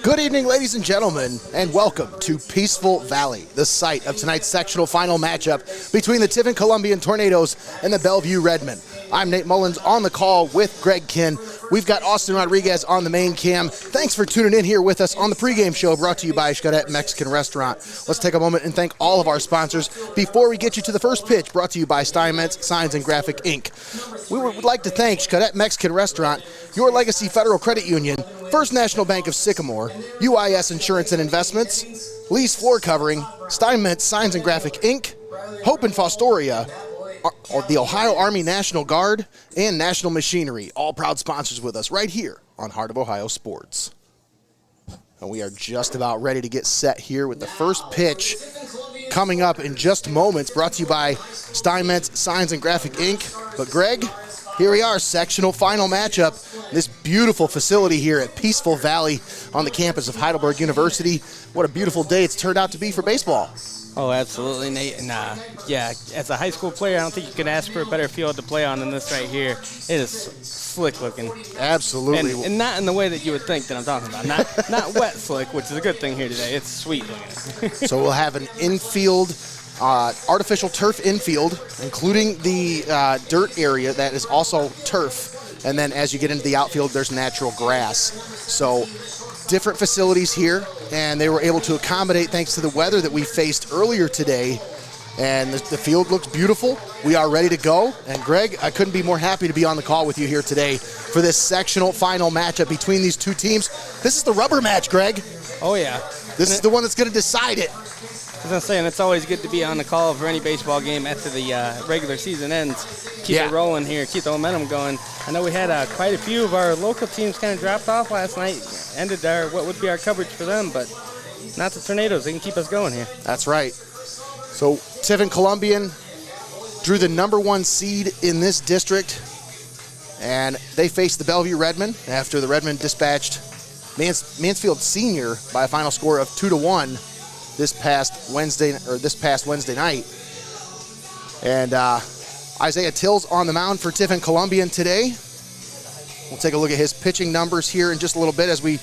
Good evening, ladies and gentlemen, and welcome to Peaceful Valley, the site of tonight's sectional final matchup between the Tiffin Columbian Tornadoes and the Bellevue Redmen. I'm Nate Mullins on the call with Greg Kinn. We've got Austin Rodriguez on the main cam. Thanks for tuning in here with us on the pregame show brought to you by Xcaret Mexican Restaurant. Let's take a moment and thank all of our sponsors before we get you to the first pitch, brought to you by Steinmetz Signs and Graphic Inc. We would like to thank Xcaret Mexican Restaurant, Your Legacy Federal Credit Union, First National Bank of Sycamore, UIS Insurance and Investments, Lee's Floor Covering, Steinmetz Signs and Graphic Inc., Hope and Fostoria, the Ohio Army National Guard, and National Machinery, all proud sponsors with us right here on Heart of Ohio Sports. And we are just about ready to get set here with the first pitch coming up in just moments, brought to you by Steinmetz Signs and Graphic Inc. But Greg, here we are, sectional final matchup. This beautiful facility here at Peaceful Valley on the campus of Heidelberg University. What a beautiful day it's turned out to be for baseball. Oh, absolutely, Nate. And yeah, as a high school player, I don't think you can ask for a better field to play on than this right here. It is slick looking. Absolutely. And not in the way that you would think that I'm talking about. Not wet slick, which is a good thing here today. It's sweet looking. So we'll have an infield, artificial turf infield, including the dirt area that is also turf. And then as you get into the outfield, there's natural grass. So different facilities here, and they were able to accommodate thanks to the weather that we faced earlier today. And the field looks beautiful. We are ready to go. And Greg, I couldn't be more happy to be on the call with you here today for this sectional final matchup between these two teams. This is the rubber match, Greg. Oh, yeah. This is the one that's going to decide it. As I'm saying, it's always good to be on the call for any baseball game after the regular season ends. Keep it rolling here, keep the momentum going. I know we had quite a few of our local teams kind of dropped off last night, ended what would be our coverage for them, but not the Tornadoes. They can keep us going here. That's right. So Tiffin Columbian drew the #1 seed in this district, and they faced the Bellevue Redmen after the Redmen dispatched Mansfield Senior by a final score of 2-1 this past Wednesday night. And Isaiah Tills on the mound for Tiffin Columbian today. We'll take a look at his pitching numbers here in just a little bit as we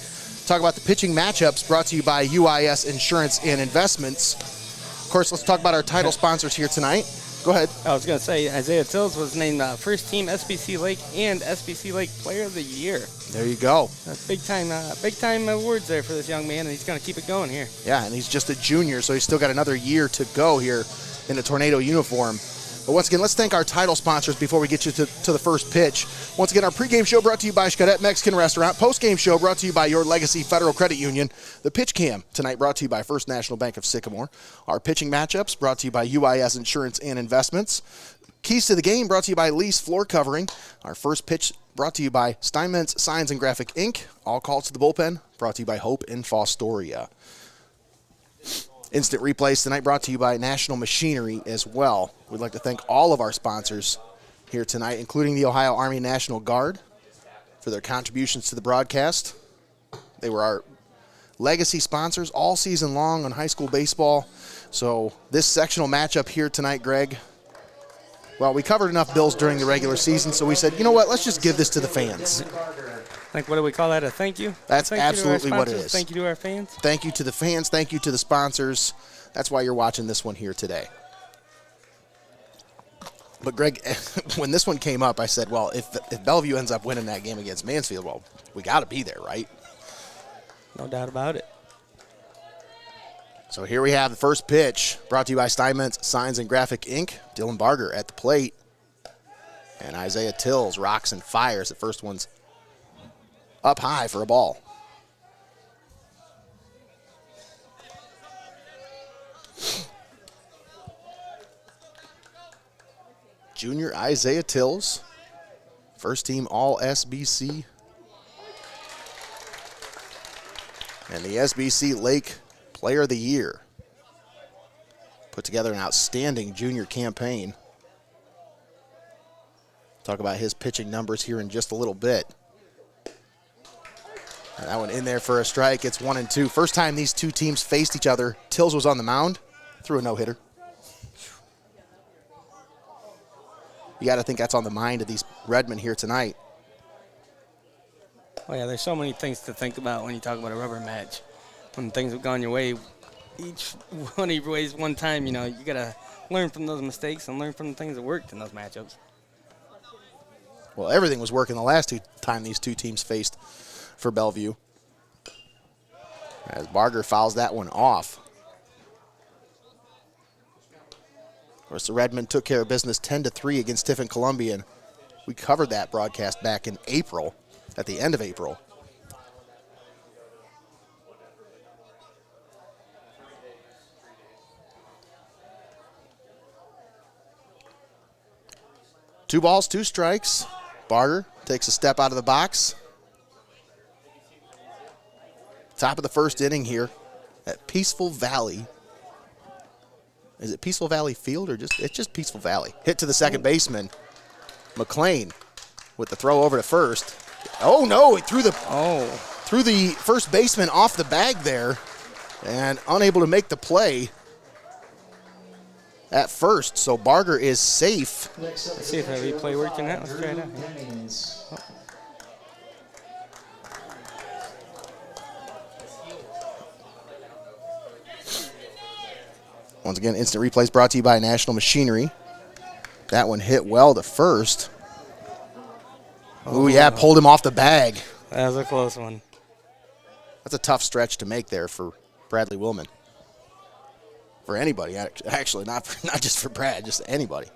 talk about the pitching matchups brought to you by UIS Insurance and Investments. Of course, let's talk about our title sponsors here tonight. Go ahead. I was going to say, Isaiah Tills was named First Team SBC Lake and SBC Lake Player of the Year. There you go. Big time awards there for this young man, and he's going to keep it going here. Yeah, and he's just a junior, so he's still got another year to go here in the Tornado uniform. But once again, let's thank our title sponsors before we get you to the first pitch. Once again, our pregame show brought to you by Xcaret Mexican Restaurant. Postgame show brought to you by Your Legacy Federal Credit Union. The pitch cam tonight brought to you by First National Bank of Sycamore. Our pitching matchups brought to you by UIS Insurance and Investments. Keys to the game brought to you by Lee's Floor Covering. Our first pitch brought to you by Steinmetz Signs and Graphic Inc. All calls to the bullpen brought to you by Hope and Fostoria. Instant replays tonight brought to you by National Machinery as well. We'd like to thank all of our sponsors here tonight, including the Ohio Army National Guard, for their contributions to the broadcast. They were our legacy sponsors all season long on high school baseball. So this sectional matchup here tonight, Greg, well, we covered enough bills during the regular season, so we said, you know what, let's just give this to the fans. Like, what do we call that, a thank you? That's absolutely what it is. Thank you to our fans. Thank you to the fans. Thank you to the sponsors. That's why you're watching this one here today. But, Greg, when this one came up, I said, well, if Bellevue ends up winning that game against Mansfield, well, we got to be there, right? No doubt about it. So here we have the first pitch brought to you by Steinmetz Signs and Graphic Inc. Dylan Barger at the plate. And Isaiah Tills rocks and fires. The first one's up high for a ball. Junior Isaiah Tills, first team All-SBC. And the SBC Lake Player of the Year. Put together an outstanding junior campaign. Talk about his pitching numbers here in just a little bit. And that one in there for a strike. It's 1-2. First time these two teams faced each other, Tills was on the mound, threw a no-hitter. You got to think that's on the mind of these Redmen here tonight. Oh, yeah, there's so many things to think about when you talk about a rubber match. When things have gone your way, each one of your ways one time, you got to learn from those mistakes and learn from the things that worked in those matchups. Well, everything was working the last time these two teams faced for Bellevue. As Barger fouls that one off. Of course, the Redmen took care of business 10-3 against Tiffin Columbian. We covered that broadcast back in April, at the end of April. Two balls, two strikes. Barger takes a step out of the box. Top of the first inning here at Peaceful Valley. Is it Peaceful Valley Field or it's just Peaceful Valley? Hit to the second baseman. McLean with the throw over to first. Oh no, it threw the first baseman off the bag there and unable to make the play at first. So Barger is safe. Let's see if that replay worked in that. Let's try it out. Yeah. Once again, instant replays brought to you by National Machinery. That one hit well to first. Oh, yeah, pulled him off the bag. That was a close one. That's a tough stretch to make there for Bradley Willman. For anybody, actually, not just for Brad, just anybody.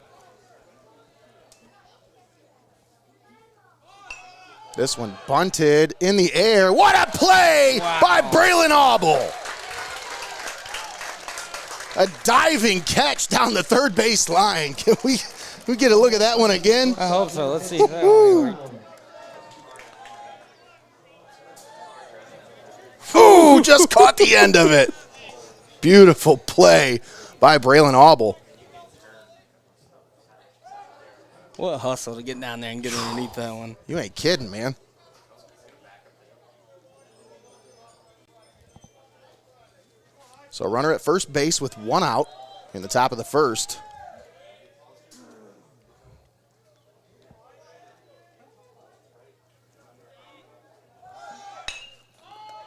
This one bunted in the air. What a play by Braylon Auble. A diving catch down the third base line. Can we get a look at that one again? I hope so. Let's see. Ooh, just caught the end of it. Beautiful play by Braylon Auble. What a hustle to get down there and get underneath that one. You ain't kidding, man. So runner at first base with one out in the top of the first.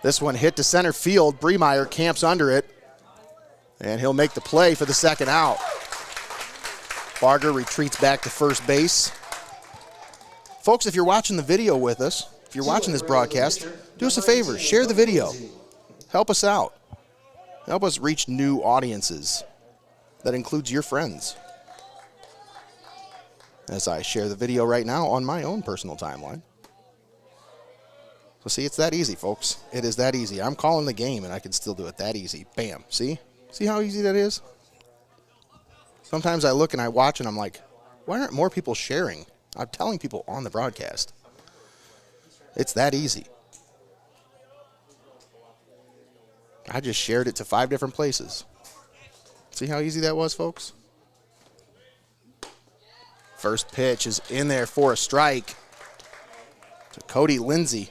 This one hit to center field. Bremeyer camps under it, and he'll make the play for the second out. Barger retreats back to first base. Folks, if you're watching the video with us, if you're watching this broadcast, do us a favor, share the video. Help us out. Help us reach new audiences. That includes your friends. As I share the video right now on my own personal timeline. So see, it's that easy, folks. It is that easy. I'm calling the game, and I can still do it that easy. Bam. See? See how easy that is? Sometimes I look and I watch, and I'm like, why aren't more people sharing? I'm telling people on the broadcast. It's that easy. I just shared it to 5 different places. See how easy that was, folks? First pitch is in there for a strike to Cody Lindsay.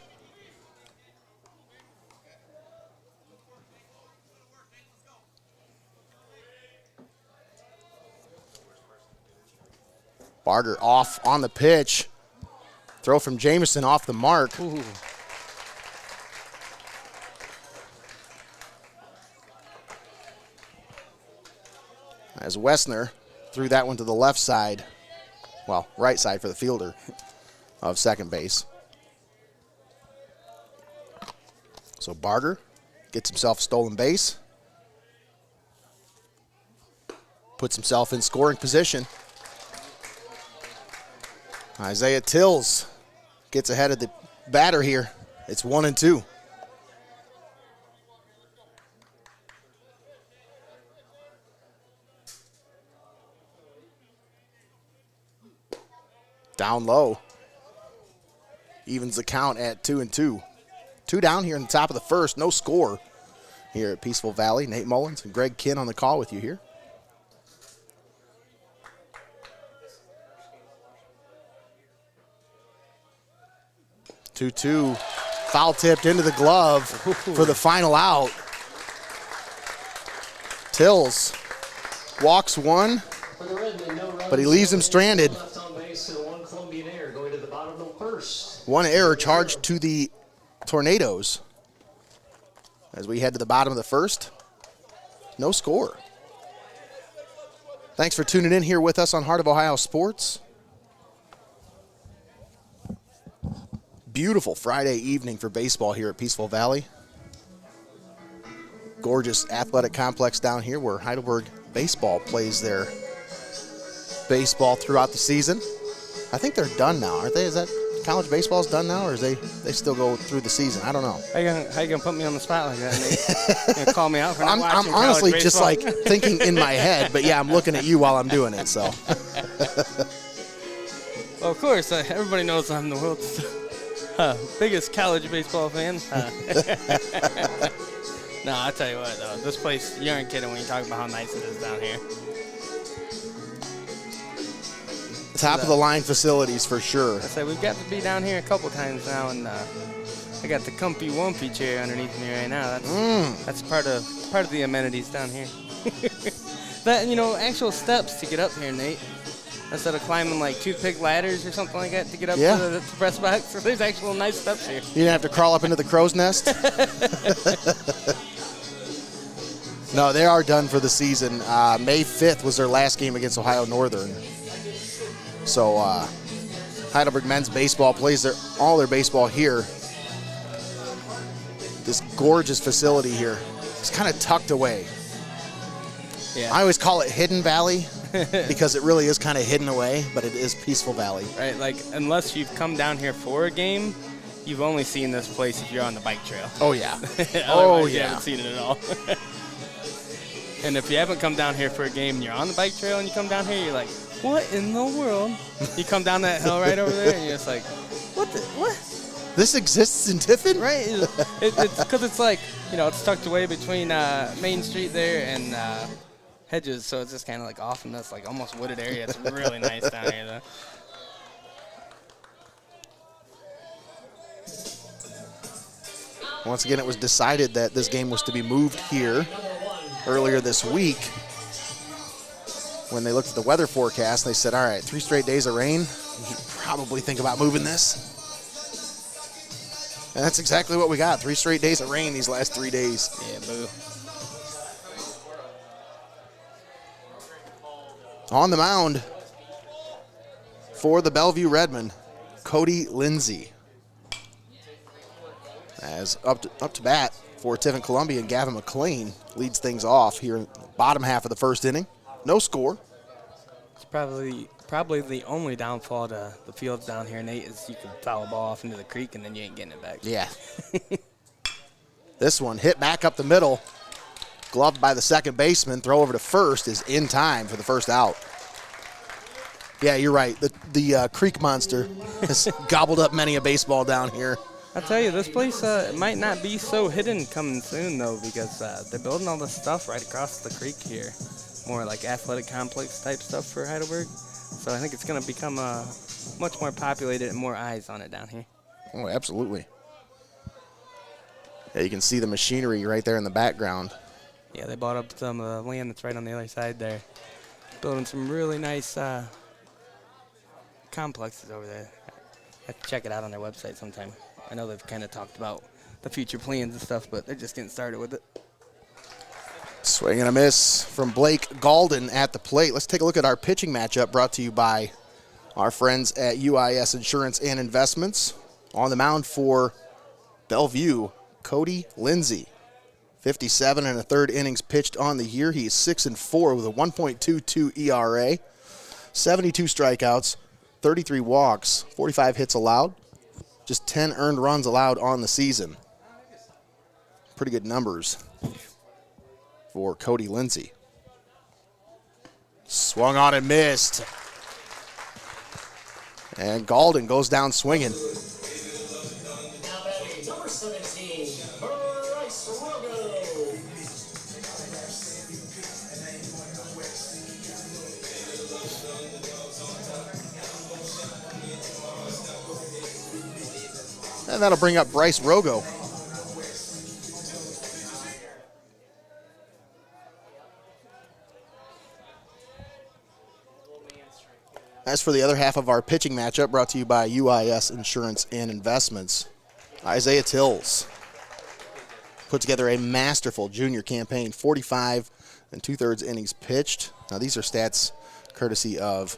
Barger off on the pitch. Throw from Jamison off the mark. Ooh. As Wessner threw that one to the left side. Well, right side for the fielder of second base. So Barger gets himself a stolen base. Puts himself in scoring position. Isaiah Tills gets ahead of the batter here. It's 1-2. Down low. Evens the count at 2-2. 2 down here in the top of the first. No score here at Peaceful Valley. Nate Mullins and Greg Kinn on the call with you here. 2-2, foul tipped into the glove for the final out. Tills walks one, but he leaves him stranded. One error charged to the Tornadoes. As we head to the bottom of the first, no score. Thanks for tuning in here with us on Heart of Ohio Sports. Beautiful Friday evening for baseball here at Peaceful Valley. Gorgeous athletic complex down here where Heidelberg baseball plays their baseball throughout the season. I think they're done now, aren't they? Is that college baseball's done now, or is they still go through the season? I don't know. How you gonna put me on the spot like that, Nate? You gonna call me out for not watching I'm honestly college just baseball? like thinking in my head, but yeah, I'm looking at you while I'm doing it. So. Well, of course, everybody knows I'm the world's biggest college baseball fan. No, I'll tell you what, though. This place, you aren't kidding when you talk about how nice it is down here. Top of the line facilities for sure. I say we've got to be down here a couple times now, and I got the comfy wumpy chair underneath me right now. That's part of the amenities down here. That, actual steps to get up here, Nate. Instead of climbing like toothpick ladders or something like that to get up to the press box, so there's actual nice steps here. You didn't have to crawl up into the crow's nest? No, they are done for the season. May 5th was their last game against Ohio Northern. So Heidelberg men's baseball plays all their baseball here. This gorgeous facility here. It's kind of tucked away. Yeah. I always call it Hidden Valley because it really is kind of hidden away, but it is Peaceful Valley. Right, like unless you've come down here for a game, you've only seen this place if you're on the bike trail. Oh, yeah. You haven't seen it at all. And if you haven't come down here for a game and you're on the bike trail and you come down here, you're like, what in the world? You come down that hill right over there and you're just like, what? This exists in Tiffin? Right. It's because it's like, it's tucked away between Main Street there and hedges, so it's just kind of like off in this like almost wooded area. It's really nice down here, though. Once again, it was decided that this game was to be moved here earlier this week. When they looked at the weather forecast, they said, all right, 3 straight days of rain. We should probably think about moving this. And that's exactly what we got. 3 straight days of rain these last 3 days. Yeah, boo. On the mound for the Bellevue Redmen, Cody Lindsay. As up to bat for Tiffin Columbian, Gavin McLean leads things off here in the bottom half of the first inning. No score. It's probably the only downfall to the fields down here, Nate, is you can foul a ball off into the creek and then you ain't getting it back. Yeah. This one hit back up the middle. Gloved by the second baseman. Throw over to first is in time for the first out. Yeah, you're right. The creek monster has gobbled up many a baseball down here. I tell you, this place might not be so hidden coming soon, though, because they're building all this stuff right across the creek here. More like athletic complex type stuff for Heidelberg. So I think it's going to become much more populated and more eyes on it down here. Oh, absolutely. Yeah, you can see the machinery right there in the background. Yeah, they bought up some of the land that's right on the other side there. Building some really nice complexes over there. I have to check it out on their website sometime. I know they've kind of talked about the future plans and stuff, but they're just getting started with it. Swing and a miss from Blake Galden at the plate. Let's take a look at our pitching matchup brought to you by our friends at UIS Insurance and Investments. On the mound for Bellevue, Cody Lindsay. 57 and a third innings pitched on the year. He is 6-4 with a 1.22 ERA, 72 strikeouts, 33 walks, 45 hits allowed, just 10 earned runs allowed on the season. Pretty good numbers for Cody Lindsay. Swung on and missed. And Galden goes down swinging. And that'll bring up Bryce Rogo. As for the other half of our pitching matchup, brought to you by UIS Insurance and Investments. Isaiah Tills put together a masterful junior campaign, 45 2/3 innings pitched. Now, these are stats courtesy of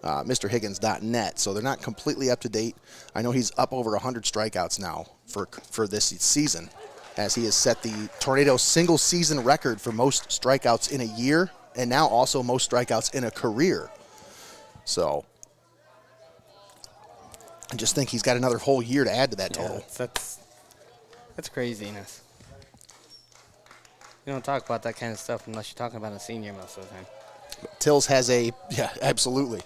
MrHiggins.net, so they're not completely up to date. I know he's up over 100 strikeouts now for this season, as he has set the Tornadoes single season record for most strikeouts in a year, and now also most strikeouts in a career. So I just think he's got another whole year to add to that total. That's craziness. You don't talk about that kind of stuff unless you're talking about a senior most of the time. Tills has absolutely.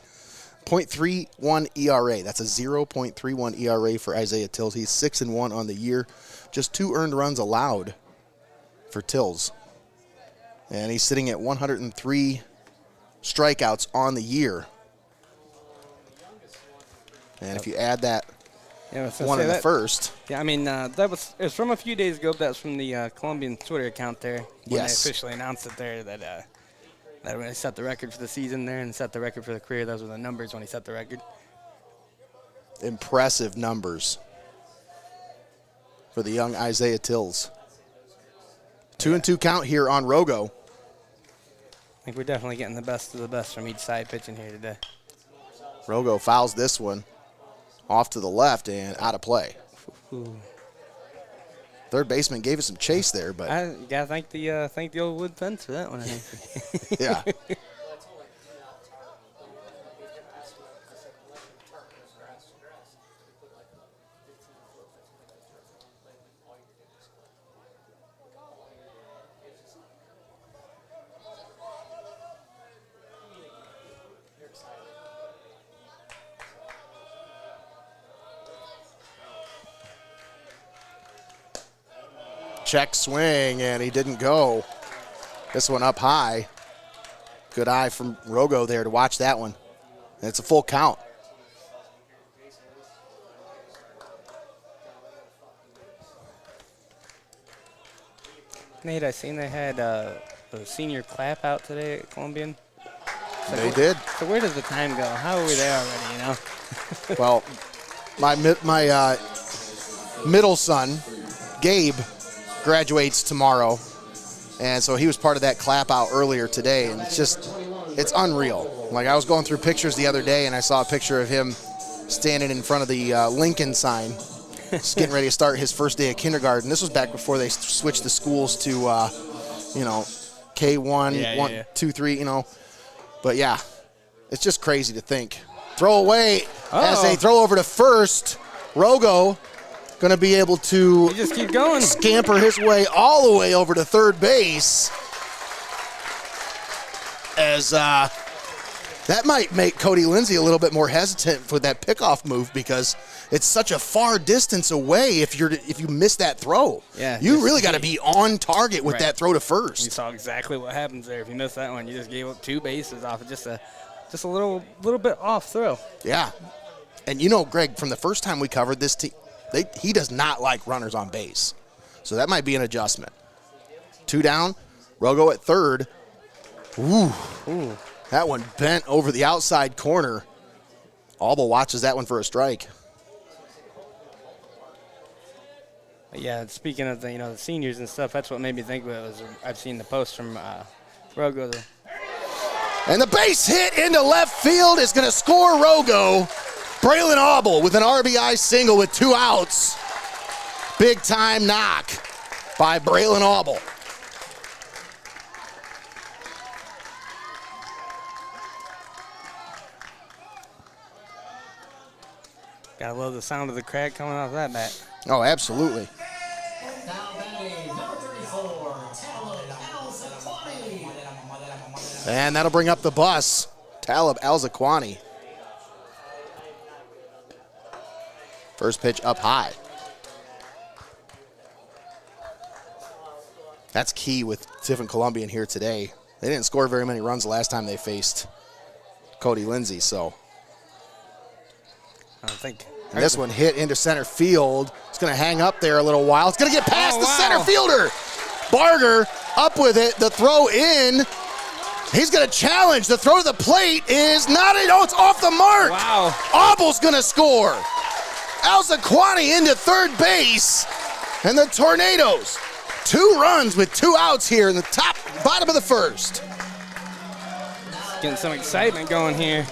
0.31 ERA. That's a 0.31 ERA for Isaiah Tills. He's 6-1 on the year. Just 2 earned runs allowed for Tills. And he's sitting at 103 strikeouts on the year. And if you add that one in the first. Yeah, I mean, it was from a few days ago. That was from the Columbian Twitter account there. When they officially announced it there that when he set the record for the season there and set the record for the career. Those were the numbers when he set the record. Impressive numbers for the young Isaiah Tills. 2-2 count here on Rogo. I think we're definitely getting the best of the best from each side pitching here today. Rogo fouls this one off to the left and out of play. Ooh. Third baseman gave us some chase there, but I gotta thank the old wood fence for that one, I think. yeah. Check swing, and he didn't go. This one up high. Good eye from Rogo there to watch that one. And it's a full count. Nate, I seen they had a senior clap out today at Columbian. They did. So where does the time go? How are we there already, you know? Well, my middle son, Gabe, graduates tomorrow, and so he was part of that clap out earlier today, and it's unreal. Like, I was going through pictures the other day, and I saw a picture of him standing in front of the Lincoln sign, just getting ready to start his first day of kindergarten. This was back before they switched the schools to, K1, 1, 2, 3, But yeah, it's just crazy to think. Throw away as they throw over to first. Rogo going to be able to just keep going, scamper his way all the way over to third base. As that might make Cody Lindsay a little bit more hesitant for that pickoff move, because it's such a far distance away if you miss that throw. Yeah, you really got to be on target with that throw to first. You saw exactly what happens there. If you miss that one, you just gave up 2 bases off of just a little bit off throw. Yeah. And Greg, from the first time we covered this team, he does not like runners on base. So that might be an adjustment. 2 down, Rogo at third. Ooh. That one bent over the outside corner. Alba watches that one for a strike. Yeah, speaking of the seniors and stuff, that's what made me think of it. I've seen the post from Rogo. And the base hit into left field is going to score Rogo. Braylon Auble with an RBI single with 2 outs. Big time knock by Braylon Auble. Gotta love the sound of the crowd coming off that bat. Oh, absolutely. And that'll bring up the bus. Talib Al-Zaquani. First pitch up high. That's key with Tiffin Columbian here today. They didn't score very many runs the last time they faced Cody Lindsay, so. I don't think. And this one hit into center field. It's going to hang up there a little while. It's going to get past the center fielder. Barger up with it. The throw in. He's going to challenge. The throw to the plate is not it. Oh, it's off the mark. Wow. Auble's going to score. Alzaquani into third base. And the Tornadoes, 2 runs with 2 outs here in the bottom of the first. Getting some excitement going here.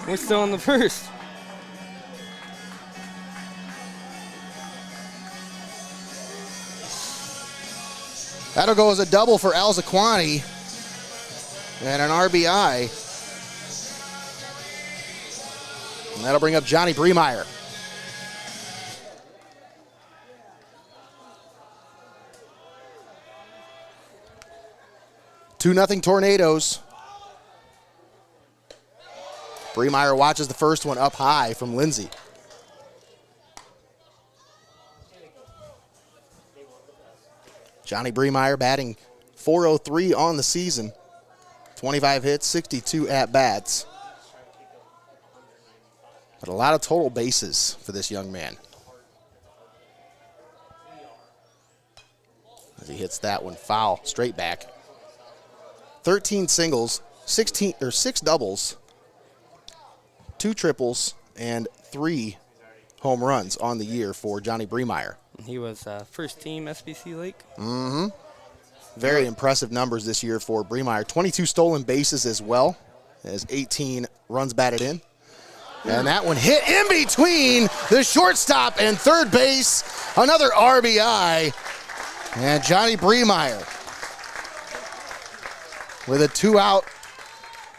We're still in the first. That'll go as a double for Alzaquani and an RBI. And that'll bring up Johnny Bremeyer. Two nothing Tornadoes. Bremeyer watches the first one up high from Lindsay. Johnny Bremeyer batting .403 on the season. 25 hits, 62 at-bats. But a lot of total bases for this young man. As he hits that one foul, straight back. 13 singles, 6 doubles, 2 triples, and 3 home runs on the year for Johnny Bremeyer. He was first team SBC Lake. Mm-hmm. Very impressive numbers this year for Bremeyer. 22 stolen bases as well, as 18 runs batted in. And that one hit in between the shortstop and third base. Another RBI. And Johnny Bremeyer with a 2-out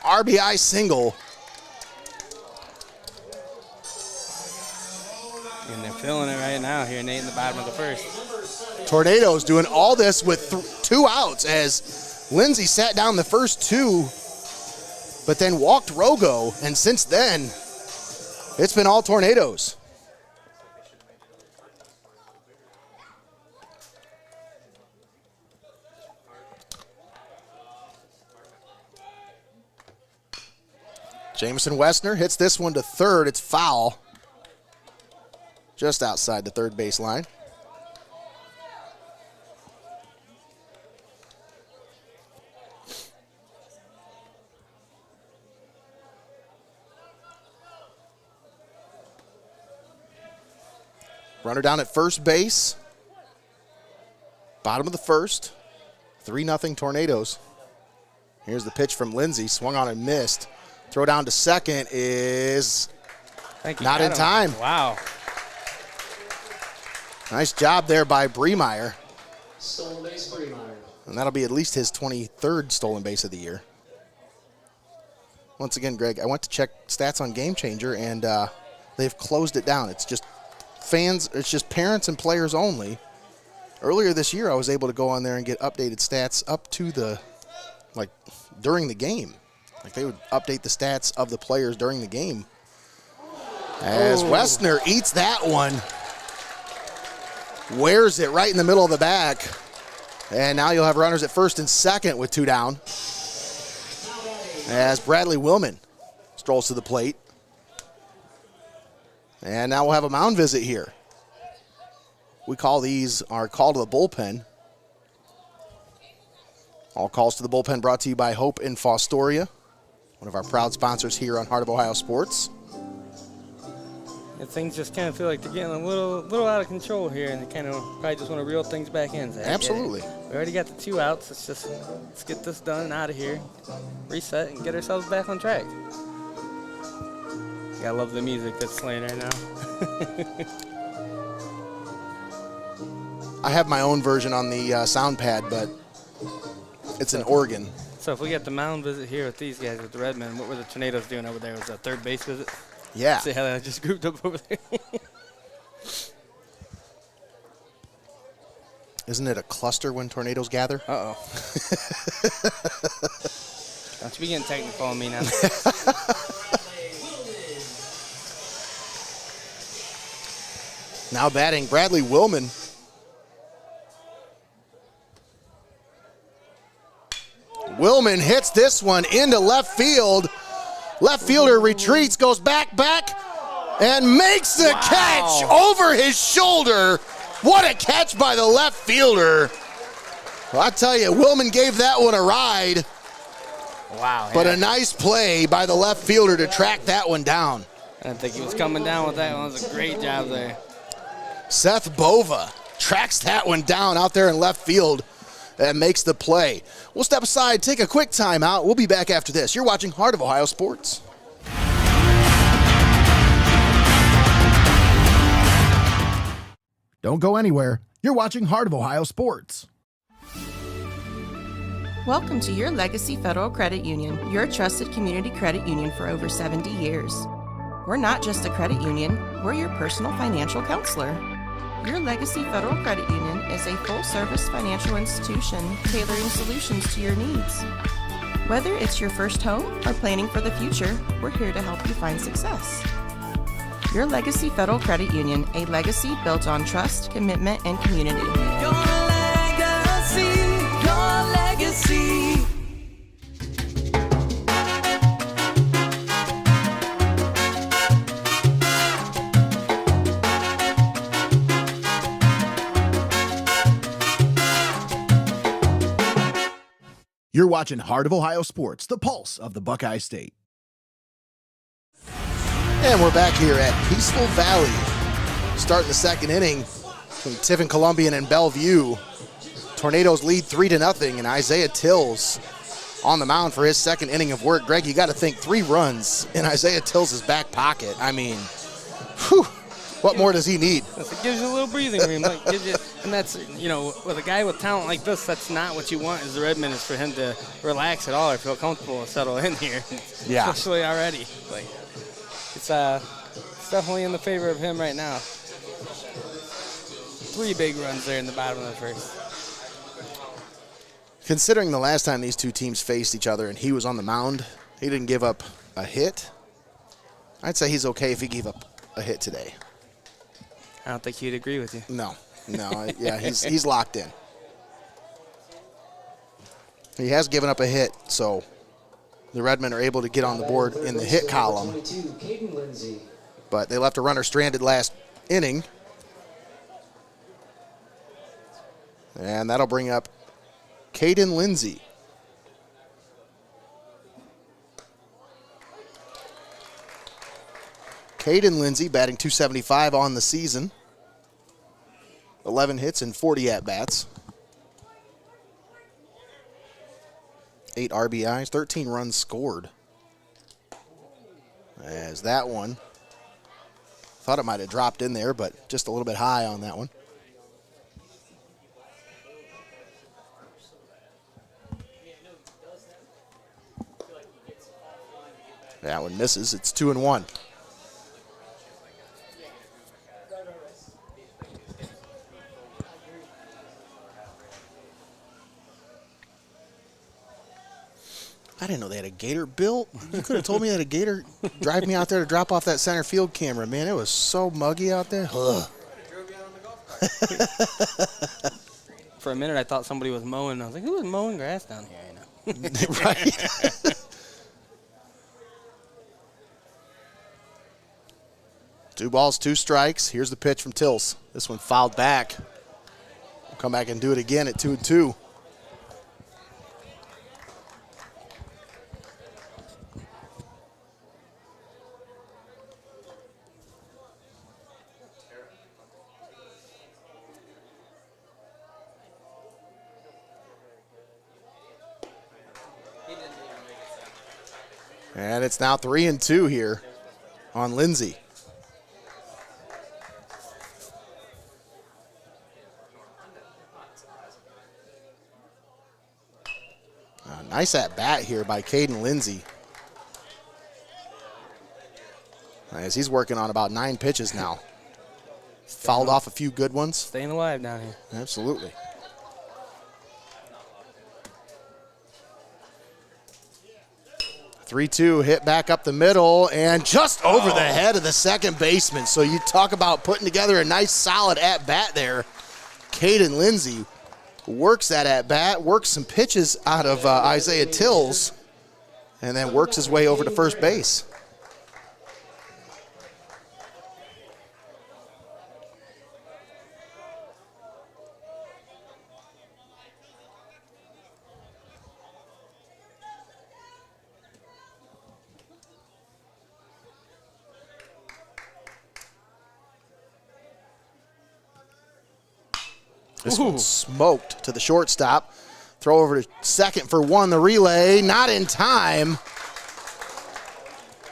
RBI single. And they're feeling it right now here, Nate, in the bottom of the first. Tornadoes doing all this with 2 outs as Lindsay sat down the first 2, but then walked Rogo, and since then, it's been all Tornadoes. Jameson Westner hits this one to third. It's foul. Just outside the third base line. Runner down at first base. Bottom of the first. 3-0 Tornadoes. Here's the pitch from Lindsay. Swung on and missed. Throw down to second is not in time. Wow. Nice job there by Bremeyer. Stolen base, Bremeyer. And that'll be at least his 23rd stolen base of the year. Once again, Greg, I went to check stats on Game Changer, and they've closed it down. It's just fans, it's just parents and players only. Earlier this year, I was able to go on there and get updated stats up to the, during the game. They would update the stats of the players during the game. As Westner eats that one. Wears it right in the middle of the back. And now you'll have runners at first and second with 2 down. As Bradley Willman strolls to the plate. And now we'll have a mound visit here. We call these our call to the bullpen. All calls to the bullpen brought to you by Hope in Fostoria, one of our proud sponsors here on Heart of Ohio Sports. And things just kind of feel like they're getting a little out of control here, and they kind of probably just want to reel things back in. Absolutely. We already got the 2 outs. Let's get this done and out of here, reset, and get ourselves back on track. I love the music that's playing right now. I have my own version on the sound pad, but it's an organ. So if we get the mound visit here with these guys, with the Redmen, what were the Tornadoes doing over there? Was a third base visit? Yeah. See how that just grouped up over there? Isn't it a cluster when tornadoes gather? Uh-oh. Don't you be getting technical on me now. Now batting Bradley Willman. Willman hits this one into left field. Left fielder retreats, goes back, and makes the catch over his shoulder. What a catch by the left fielder. Well, I tell you, Willman gave that one a ride. Wow. But a nice play by the left fielder to track that one down. I think he was coming down with that one. It was a great job there. Seth Bova tracks that one down out there in left field and makes the play. We'll step aside, take a quick timeout. We'll be back after this. You're watching Heart of Ohio Sports. Don't go anywhere. You're watching Heart of Ohio Sports. Welcome to your Legacy Federal Credit Union, your trusted community credit union for over 70 years. We're not just a credit union, we're your personal financial counselor. Your Legacy Federal Credit Union is a full-service financial institution tailoring solutions to your needs. Whether it's your first home or planning for the future, we're here to help you find success. Your Legacy Federal Credit Union, a legacy built on trust, commitment, and community. Your legacy, your legacy. You're watching Heart of Ohio Sports, the pulse of the Buckeye State. And we're back here at Peaceful Valley, starting the second inning between Tiffin Columbian and Bellevue. Tornadoes lead 3-0, and Isaiah Tills on the mound for his second inning of work. Greg, you got to think 3 runs in Isaiah Tills' back pocket. I mean, whew, what more does he need? It gives you a little breathing room. And that's, with a guy with talent like this, that's not what you want as the Redmen, is for him to relax at all or feel comfortable and settle in here. Yeah. Especially already. It's definitely in the favor of him right now. 3 big runs there in the bottom of the first. Considering the last time these two teams faced each other and he was on the mound, he didn't give up a hit. I'd say he's okay if he gave up a hit today. I don't think he'd agree with you. No, yeah, he's locked in. He has given up a hit, so the Redmen are able to get on the board in the hit column. But they left a runner stranded last inning. And that'll bring up Caden Lindsay. Caden Lindsay batting .275 on the season. 11 hits and 40 at-bats. 8 RBIs, 13 runs scored. As that one, thought it might have dropped in there, but just a little bit high on that one. That one misses. It's 2-1. I didn't know they had a gator built. You could have told me that a gator drive me out there to drop off that center field camera. Man, it was so muggy out there. Ugh. For a minute, I thought somebody was mowing. I was like, who is mowing grass down here? Right. 2 balls, 2 strikes. Here's the pitch from Tills. This one fouled back. We'll come back and do it again at 2-2. And it's now 3-2 here on Lindsay. Nice at bat here by Caden Lindsay. As he's working on about 9 pitches now. Fouled off a few good ones. Staying alive down here. Absolutely. (3-2) hit back up the middle and just over the head of the second baseman. So you talk about putting together a nice solid at bat there. Caden Lindsay works that at bat, works some pitches out of Isaiah Tills, and then works his way over to first base. This one smoked to the shortstop. Throw over to second for one. The relay, not in time.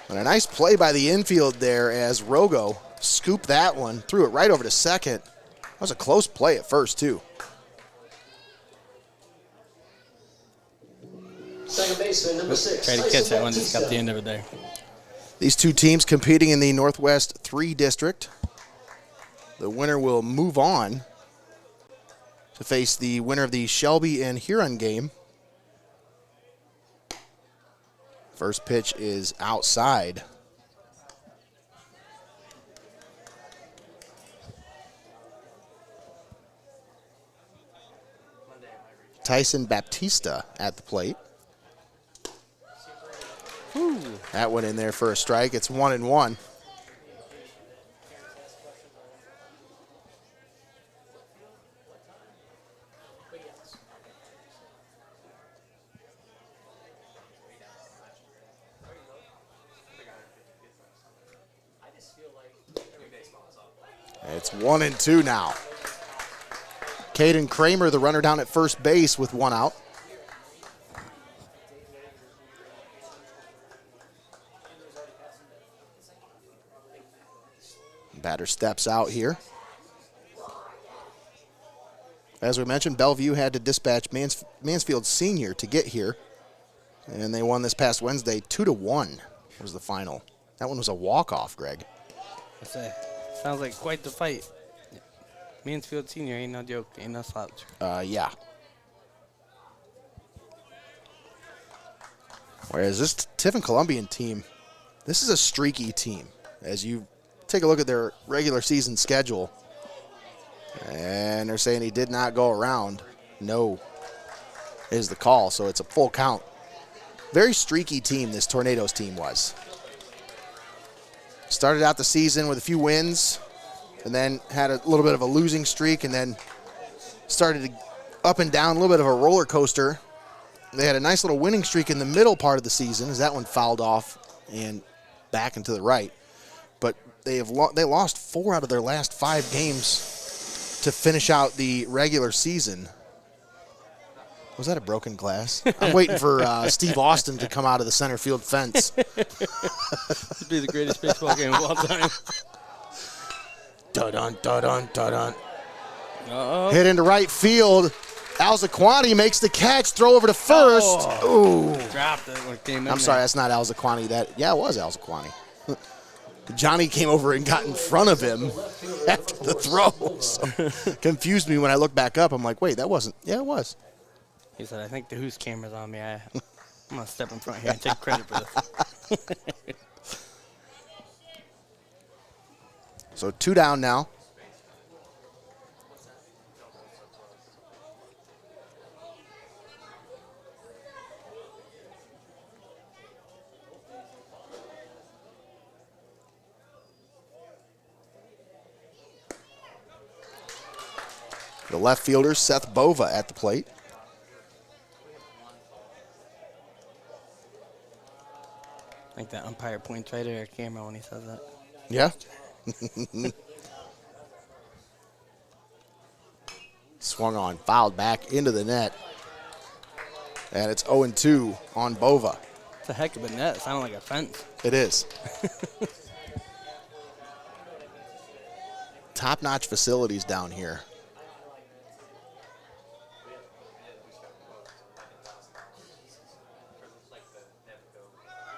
And a nice play by the infield there as Rogo scooped that one, threw it right over to second. That was a close play at first, too. Second baseman, number 6. Try to catch that one, just got the end of it there. These two teams competing in the Northwest 3 district. The winner will move on to face the winner of the Shelby and Huron game. First pitch is outside. Tyson Baptista at the plate. That went in there for a strike. It's 1-1. It's 1-2 now. Caden Kramer, the runner down at first base with one out. Batter steps out here. As we mentioned, Bellevue had to dispatch Mansfield Senior to get here. And they won this past Wednesday 2-1 was the final. That one was a walk-off, Greg. Sounds like quite the fight. Mansfield Senior ain't no joke, ain't no slouch. Yeah. Whereas this Tiffin Columbian team, this is a streaky team. As you take a look at their regular season schedule, and they're saying he did not go around. No is the call, so it's a full count. Very streaky team this Tornadoes team was. Started out the season with a few wins, and then had a little bit of a losing streak, and then started to up and down, a little bit of a roller coaster. They had a nice little winning streak in the middle part of the season as that one fouled off and back and to the right. But they lost 4 out of their last 5 games to finish out the regular season. Was that a broken glass? I'm waiting for Steve Austin to come out of the center field fence. This would be the greatest baseball game of all time. Dun-dun, dun-dun, dun-dun. Uh-oh. Hit into right field. Alzaquani makes the catch. Throw over to first. Ooh. Dropped it when it came in. I'm sorry, that's not Alzaquani. Yeah, it was Alzaquani. Johnny came over and got in front of him after the throw. So confused me when I look back up. I'm like, wait, that wasn't. Yeah, it was. He said, I think the Who's camera's on me. I'm going to step in front here and take credit for this. So 2 down now. The left fielder, Seth Bova, at the plate. I think that umpire points right at our camera when he says that. Yeah. Swung on, fouled back into the net. And it's 0-2 on Bova. It's a heck of a net. It sounded like a fence. It is. Top-notch facilities down here.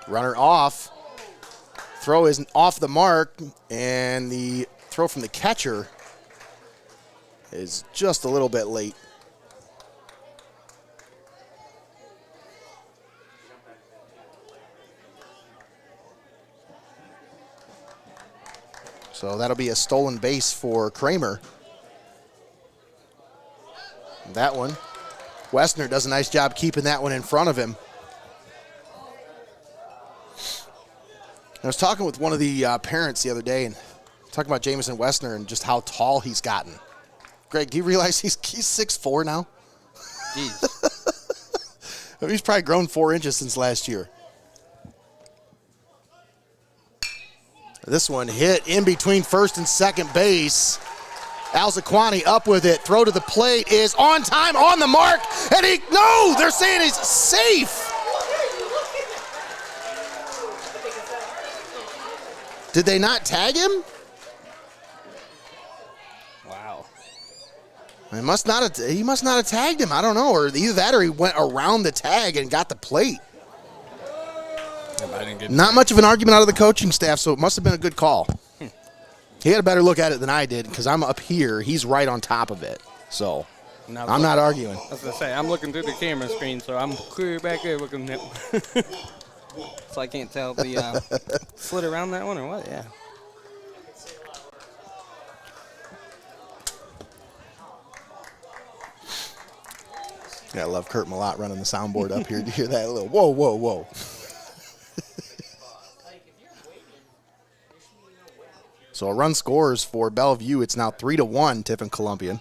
Runner off. Throw isn't off the mark, and the throw from the catcher is just a little bit late. So that'll be a stolen base for Kramer. That one, Westner does a nice job keeping that one in front of him. I was talking with one of the parents the other day and talking about Jamison Westner and just how tall he's gotten. Greg, do you realize he's 6'4" now? Jeez. I mean, he's probably grown 4 inches since last year. This one hit in between first and second base. Al-Zaquani up with it. Throw to the plate is on time, on the mark, and no, they're saying he's safe. Did they not tag him? Wow. He must not have tagged him. I don't know, or either that or he went around the tag and got the plate. Not much of an argument out of the coaching staff, so it must have been a good call. He had a better look at it than I did because I'm up here. He's right on top of it. So I'm not arguing. I was going to say, I'm looking through the camera screen, so I'm clear back there looking at so I can't tell if the slid around that one or what, yeah. Yeah, I love Kurt Malott running the soundboard up here. Do you hear that? A little whoa, whoa, whoa. So a run scores for Bellevue. It's now 3-1, Tiffin Columbian.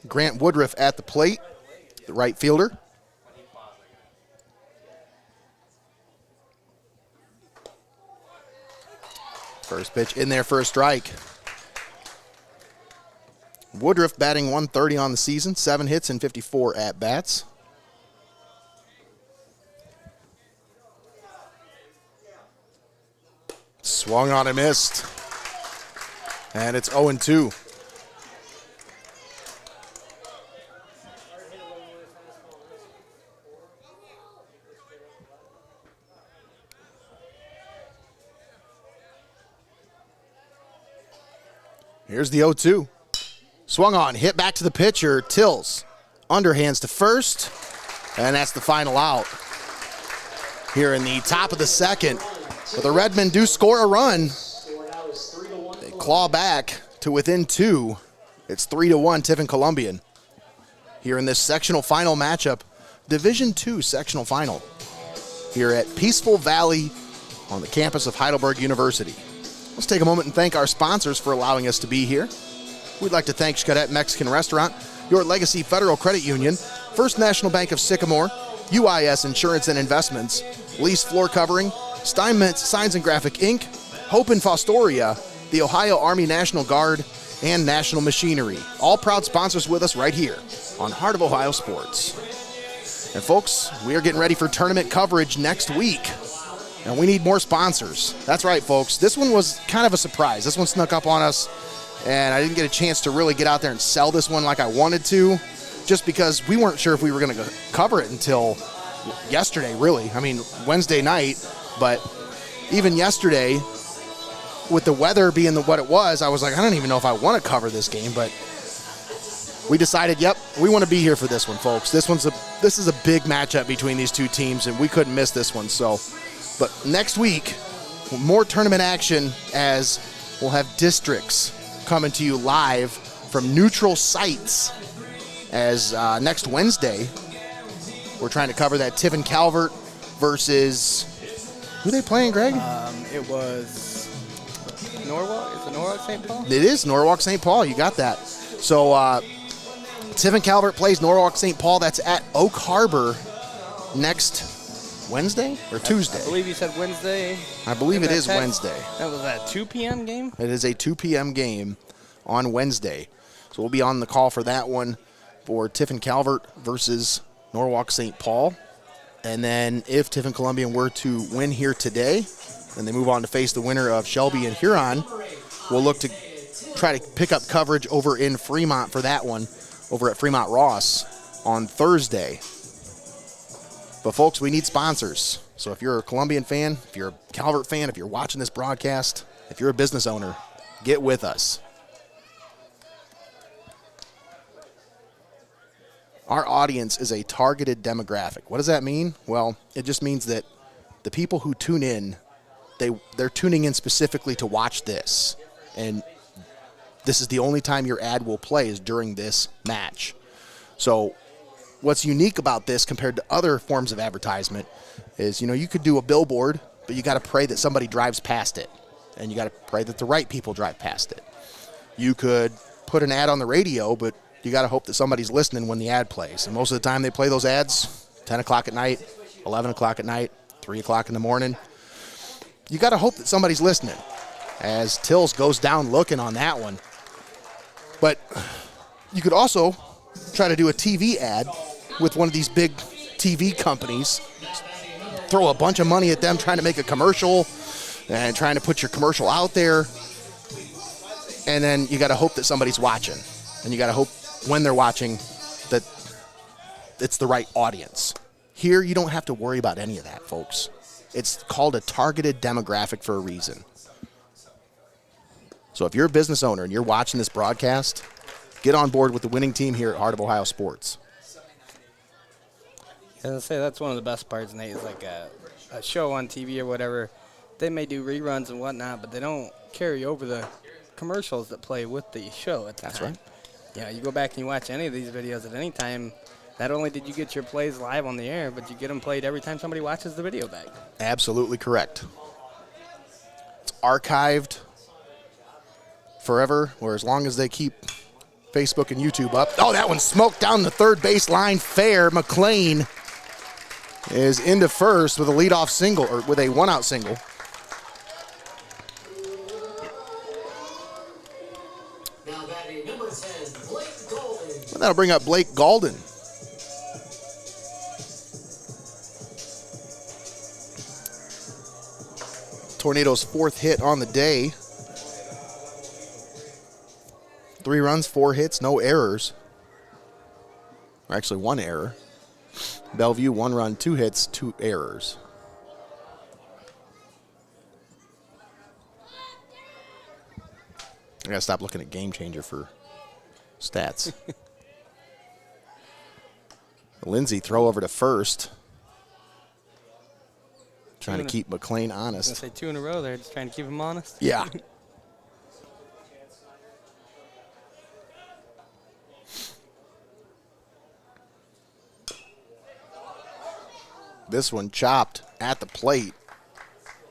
Grant Woodruff at the plate, the right fielder. First pitch in there for a strike. Woodruff batting .130 on the season, 7 hits and 54 at-bats. Swung on and missed. And it's 0-2. Here's the 0-2. Swung on, hit back to the pitcher, Tills. Underhands to first, and that's the final out. Here in the top of the second, but the Redmen do score a run. They claw back to within 2. It's 3-1 Tiffin Columbian. Here in this sectional final matchup, Division II sectional final. Here at Peaceful Valley on the campus of Heidelberg University. Let's take a moment and thank our sponsors for allowing us to be here. We'd like to thank Xcaret Mexican Restaurant, Your Legacy Federal Credit Union, First National Bank of Sycamore, UIS Insurance and Investments, Lease Floor Covering, Steinmetz Signs and Graphic Inc., Hope in Fostoria, the Ohio Army National Guard, and National Machinery. All proud sponsors with us right here on Heart of Ohio Sports. And folks, we are getting ready for tournament coverage next week. And we need more sponsors. That's right, folks. This one was kind of a surprise. This one snuck up on us, and I didn't get a chance to really get out there and sell this one like I wanted to, just because we weren't sure if we were going to cover it until yesterday, really. I mean, Wednesday night, but even yesterday, with the weather being what it was, I was like, I don't even know if I want to cover this game, but we decided, yep, we want to be here for this one, folks. This is a big matchup between these two teams, and we couldn't miss this one, so... But next week, more tournament action as we'll have districts coming to you live from neutral sites. As next Wednesday, we're trying to cover that Tiffin Calvert versus, who are they playing, Greg? It was Norwalk. Is it Norwalk St. Paul? It is Norwalk St. Paul. You got that. So Tiffin Calvert plays Norwalk St. Paul. That's at Oak Harbor next Wednesday or Tuesday? I believe you said Wednesday. I believe it is Wednesday. That was a 2 p.m. game? It is a 2 p.m. game on Wednesday. So we'll be on the call for that one for Tiffin Calvert versus Norwalk St. Paul. And then if Tiffin Columbian were to win here today, and they move on to face the winner of Shelby and Huron, we'll look to try to pick up coverage over in Fremont for that one, over at Fremont Ross on Thursday. But, folks, we need sponsors. So if you're a Columbian fan, if you're a Calvert fan, if you're watching this broadcast, if you're a business owner, get with us. Our audience is a targeted demographic. What does that mean? Well, it just means that the people who tune in, they're tuning in specifically to watch this. And this is the only time your ad will play is during this match. So what's unique about this compared to other forms of advertisement is, you could do a billboard, but you got to pray that somebody drives past it. And you got to pray that the right people drive past it. You could put an ad on the radio, but you got to hope that somebody's listening when the ad plays. And most of the time they play those ads 10 o'clock at night, 11 o'clock at night, 3 o'clock in the morning. You got to hope that somebody's listening. as Tills goes down looking on that one. But you could also try to do a TV ad with one of these big TV companies. Throw a bunch of money at them trying to make a commercial and trying to put your commercial out there. And then you got to hope that somebody's watching. And you got to hope when they're watching that it's the right audience. Here, you don't have to worry about any of that, folks. It's called a targeted demographic for a reason. So if you're a business owner and you're watching this broadcast, get on board with the winning team here at Heart of Ohio Sports. As I say, that's one of the best parts, Nate, is like a show on TV or whatever. They may do reruns and whatnot, but they don't carry over the commercials that play with the show at the time. That's right. Yeah, you go back and you watch any of these videos at any time, not only did you get your plays live on the air, but you get them played every time somebody watches the video back. Absolutely correct. It's archived forever, or as long as they keep Facebook and YouTube up. Oh, that one smoked down the third base line fair. McLean is into first with a leadoff single, or with a one-out single. Now batting number 10, Blake Golden. That'll bring up Blake Golden. Tornadoes' fourth hit on the day. 3 runs, 4 hits, no errors. Or actually, 1 error. Bellevue, 1 run, 2 hits, 2 errors. I gotta stop looking at Game Changer for stats. Lindsay throw over to first. Trying to keep McLean honest. I was going to say 2 in a row there, just trying to keep him honest. Yeah. This one chopped at the plate,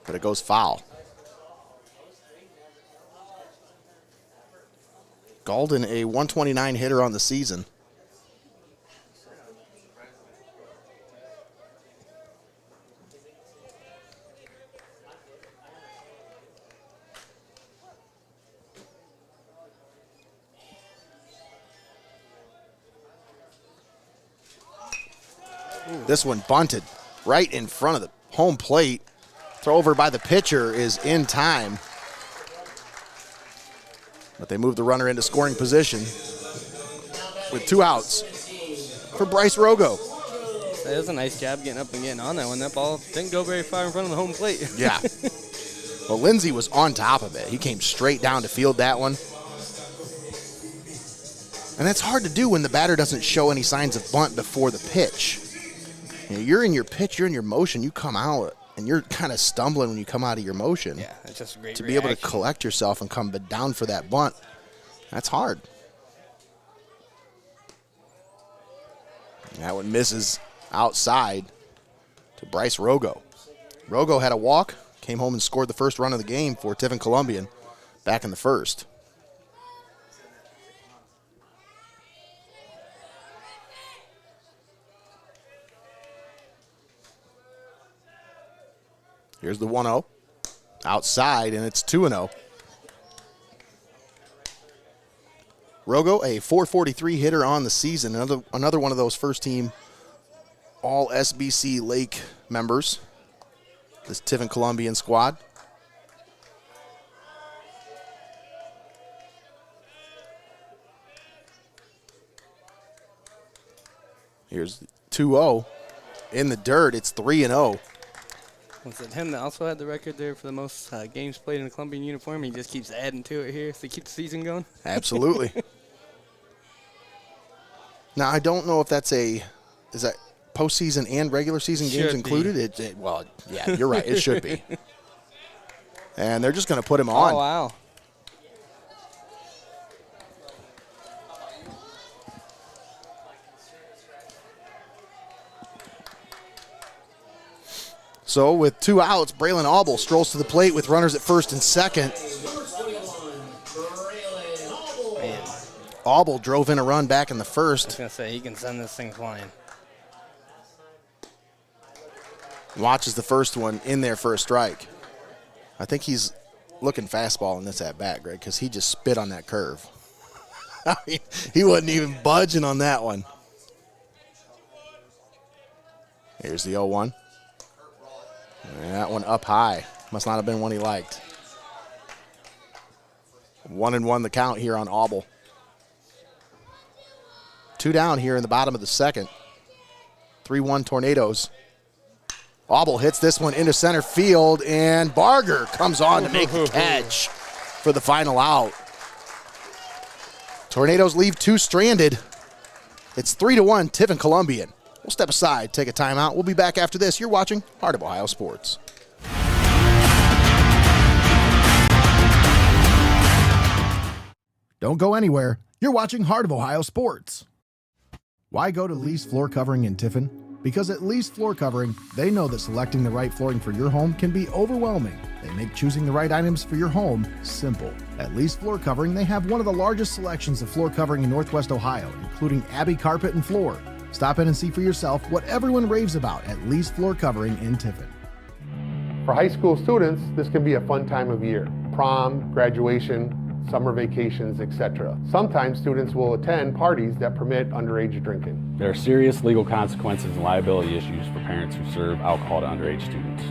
but it goes foul. Golden, a 129 hitter on the season. This one bunted right in front of the home plate. Throw over by the pitcher is in time. But they move the runner into scoring position with 2 outs for Bryce Rogo. That was a nice job getting up and getting on that one. That ball didn't go very far in front of the home plate. Yeah. Well, Lindsay was on top of it. He came straight down to field that one. And that's hard to do when the batter doesn't show any signs of bunt before the pitch. You know, you're in your pitch, you're in your motion, you come out, and you're kind of stumbling when you come out of your motion. Yeah, that's just a great to be able to collect yourself and come down for that bunt, that's hard. That one misses outside to Bryce Rogo. Rogo had a walk, came home and scored the first run of the game for Tiffin Columbian back in the first. Here's the 1-0. Outside, and it's 2-0. Rogo, a .443 hitter on the season. Another one of those first-team All-SBC Lake members. This Tiffin Columbian squad. Here's 2-0. In the dirt, it's 3-0. Was it him that also had the record there for the most games played in a Columbian uniform? He just keeps adding to it here to keep the season going? Absolutely. Now, I don't know if that's is that postseason and regular season games included? Well, yeah, you're right. It should be. And they're just going to put him on. Oh, wow. So with 2 outs, Braylon Auble strolls to the plate with runners at first and second. Man. Auble drove in a run back in the first. I was going to say, he can send this thing flying. Watches the first one in there for a strike. I think he's looking fastball in this at bat, Greg, because he just spit on that curve. I mean, he wasn't even budging on that one. Here's the 0-1. And that one up high. Must not have been one he liked. 1-1 the count here on Auble. 2 down here in the bottom of the second. 3-1 Tornadoes. Auble hits this one into center field, and Barger comes on to make the catch for the final out. Tornadoes leave 2 stranded. It's 3-1 Tiffin Columbian. We'll step aside, take a timeout. We'll be back after this. You're watching Heart of Ohio Sports. Don't go anywhere. You're watching Heart of Ohio Sports. Why go to Lee's Floor Covering in Tiffin? Because at Lee's Floor Covering, they know that selecting the right flooring for your home can be overwhelming. They make choosing the right items for your home simple. At Lee's Floor Covering, they have one of the largest selections of floor covering in Northwest Ohio, including Abbey Carpet and Floor. Stop in and see for yourself what everyone raves about at Lee's Floor Covering in Tiffin. For high school students, this can be a fun time of year. Prom, graduation, summer vacations, etc. Sometimes students will attend parties that permit underage drinking. There are serious legal consequences and liability issues for parents who serve alcohol to underage students.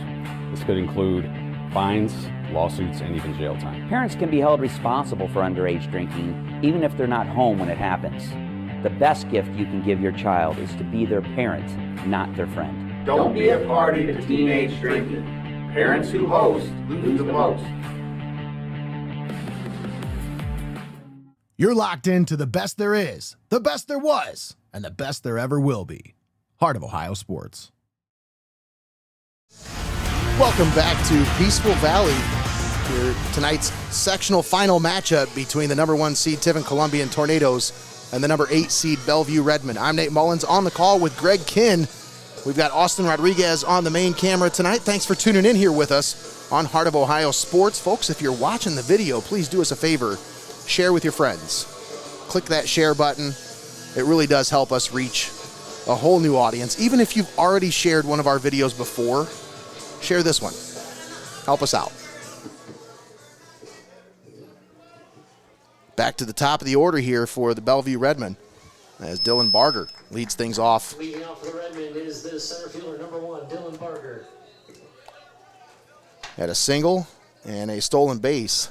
This could include fines, lawsuits, and even jail time. Parents can be held responsible for underage drinking, even if they're not home when it happens. The best gift you can give your child is to be their parent, not their friend. Don't be a party to teenage drinking. Parents who host lose the most. You're locked into the best there is, the best there was, and the best there ever will be. Heart of Ohio Sports. Welcome back to Peaceful Valley. Here tonight's sectional final matchup between the number 1 seed Tiffin Columbian Tornadoes and the number 8 seed Bellevue Redmen. I'm Nate Mullins on the call with Greg Kinn. We've got Austin Rodriguez on the main camera tonight. Thanks for tuning in here with us on Heart of Ohio Sports. Folks, if you're watching the video, please do us a favor. Share with your friends. Click that share button. It really does help us reach a whole new audience. Even if you've already shared one of our videos before, share this one. Help us out. Back to the top of the order here for the Bellevue Redmen as Dylan Barger leads things off. Leading off for the Redmen is the center fielder, number 1, Dylan Barger. Had a single and a stolen base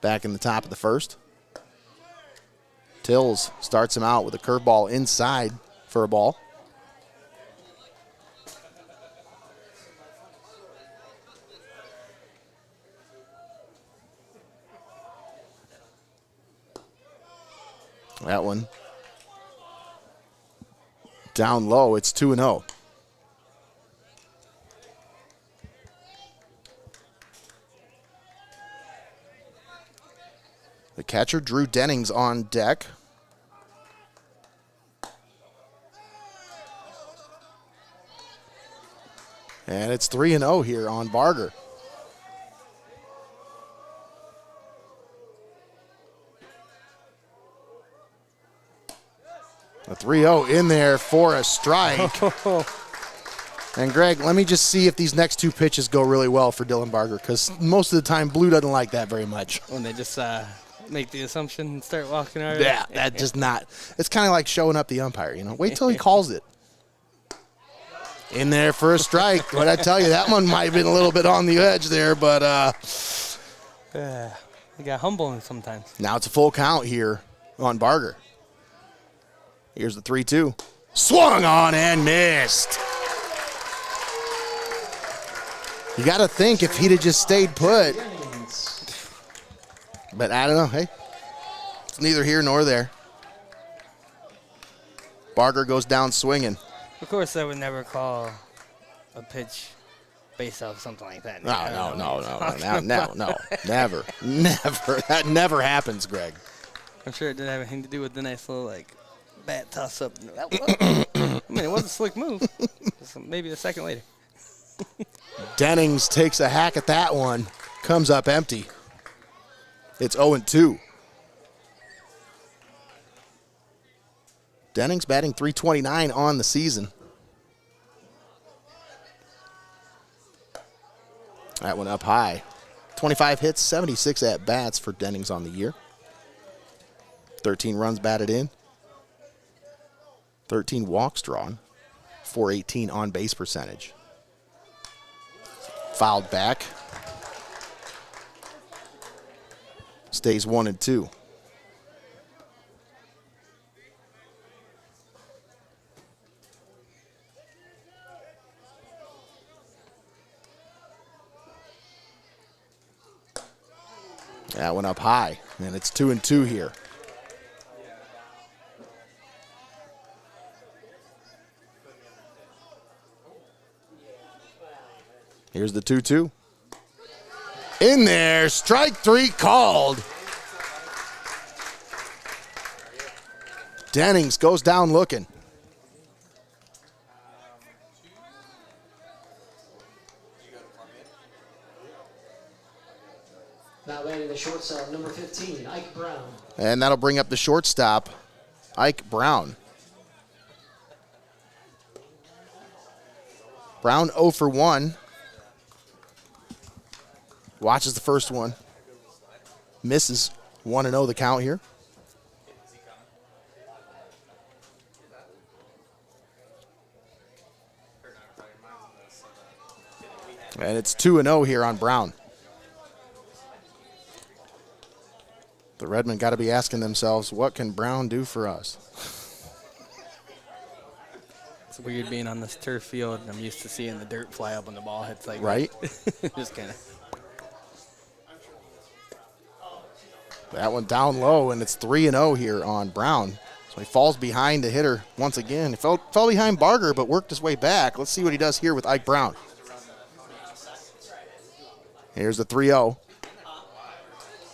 back in the top of the first. Tills starts him out with a curveball inside for a ball. That one down low. It's 2-0. The catcher, Drew Dennings, on deck. And it's 3-0 here on Barger. A 3-0 in there for a strike. And Greg, let me just see if these next 2 pitches go really well for Dylan Barger, because most of the time Blue doesn't like that very much. When they just make the assumption and start walking around. Yeah, that's just not. It's kind of like showing up the umpire, you know. Wait till he calls it. In there for a strike. What I tell you, that one might have been a little bit on the edge there, but They got humbling sometimes. now it's a full count here on Barger. Here's the 3-2. Swung on and missed. You got to think if he'd have just stayed put. But I don't know. Hey, it's neither here nor there. Barger goes down swinging. Of course, I would never call a pitch based off something like that. No, never. That never happens, Greg. I'm sure it didn't have anything to do with the nice little, bat toss-up. I mean, it was a slick move. Just maybe a second later. Dennings takes a hack at that one. Comes up empty. It's 0-2. Dennings batting .329 on the season. That one up high 25 hits, 76 at-bats for Dennings on the year. 13 runs batted in. 13 walks drawn. 418 on-base percentage. Fouled back. Stays 1-2. That went up high, and it's 2-2 here. Here's the 2-2. In there, strike 3 called. Dennings goes down looking. Now batting the shortstop, number 15, Ike Brown. And that'll bring up the shortstop, Ike Brown. Brown 0 for 1. Watches the first one. Misses. 1-0 the count here. And it's 2-0 here on Brown. The Redmen got to be asking themselves, what can Brown do for us? It's weird being on this turf field. I'm used to seeing the dirt fly up when the ball hits like right. Just kind of. That one down low, and it's 3-0 here on Brown. So he falls behind the hitter once again. He fell behind Barger, but worked his way back. Let's see what he does here with Ike Brown. Here's the 3-0.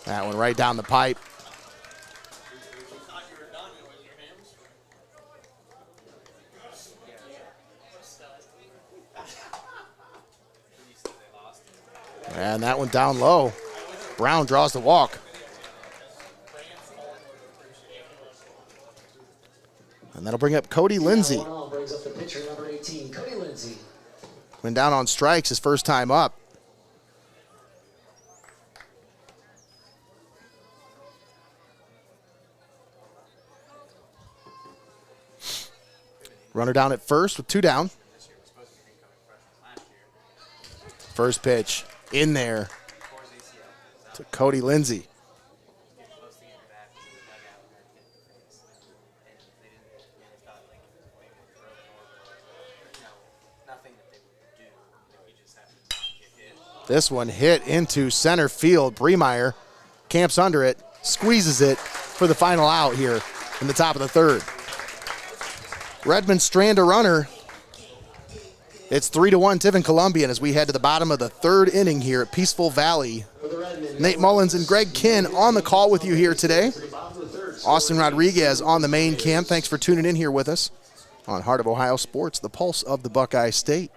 That one right down the pipe. And that one down low. Brown draws the walk. And that'll bring up Cody Lindsay. Brings up the pitcher, number 18, Cody Lindsay. Went down on strikes his first time up. Runner down at first with 2 down. First pitch in there to Cody Lindsay. This one hit into center field. Bremeyer camps under it, squeezes it for the final out here in the top of the third. Redmen strand a runner. It's 3-1 Tiffin Columbian as we head to the bottom of the third inning here at Peaceful Valley. Nate Mullins and Greg Kinn on the call with you here today. Austin Rodriguez on the main cam. Thanks for tuning in here with us on Heart of Ohio Sports, the pulse of the Buckeye State.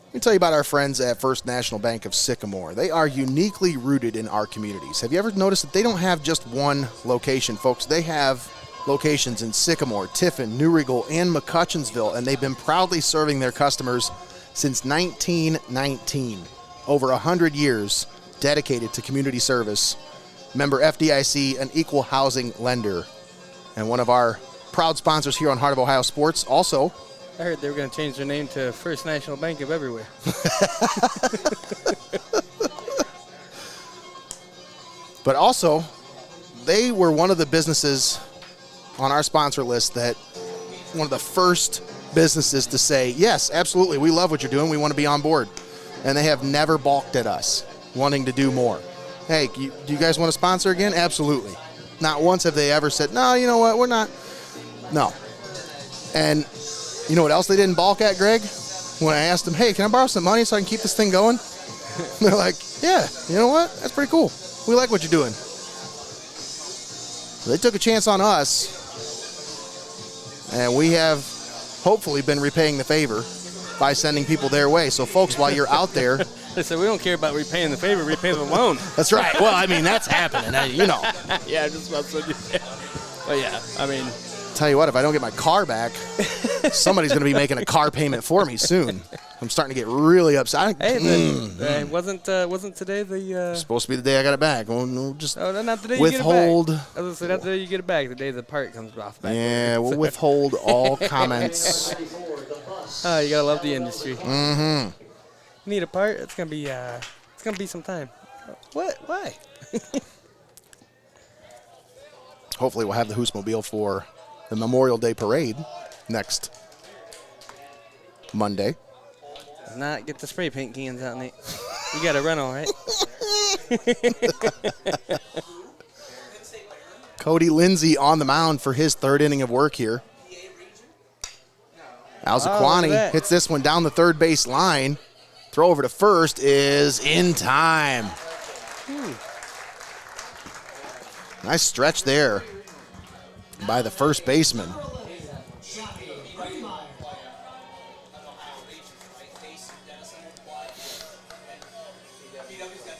Let me tell you about our friends at First National Bank of Sycamore. They are uniquely rooted in our communities. Have you ever noticed that they don't have just one location, folks? They have locations in Sycamore, Tiffin, New Regal, and McCutcheonsville, and they've been proudly serving their customers since 1919. Over 100 years dedicated to community service. Member FDIC, an equal housing lender. And one of our proud sponsors here on Heart of Ohio Sports also. I heard they were going to change their name to First National Bank of Everywhere. But also, they were one of the businesses on our sponsor list that one of the first businesses to say, yes, absolutely, we love what you're doing. We want to be on board. And they have never balked at us wanting to do more. Hey, do you guys want to sponsor again? Absolutely. Not once have they ever said, no, you know what, we're not. No. And you know what else they didn't balk at, Greg? When I asked them, hey, can I borrow some money so I can keep this thing going? They're like, yeah, you know what? That's pretty cool. We like what you're doing. They took a chance on us, and we have hopefully been repaying the favor by sending people their way. So, folks, while you're out there. They said, we don't care about repaying the favor, repay the loan. That's right. Well, I mean, that's happening, you know. Yeah, just about to. But, yeah, I mean. Tell you what, if I don't get my car back, Somebody's going to be making a car payment for me soon. I'm starting to get really upset. Hey, wasn't today the supposed to be the day I got it back. Oh no, just not the day withhold. You get it back. I was gonna say not the day you get it back. The day the part comes off. Yeah, we'll withhold all comments. Oh, you gotta love the industry. Mm-hmm. Need a part? It's gonna be some time. What? Why? Hopefully, we'll have the Hoosmobile for the Memorial Day Parade next Monday. Not get the spray paint cans out, Nate. You got a rental, right? Cody Lindsay on the mound for his third inning of work here. Alzaquani hits this one down the third base line. Throw over to first is in time. Nice stretch there by the first baseman.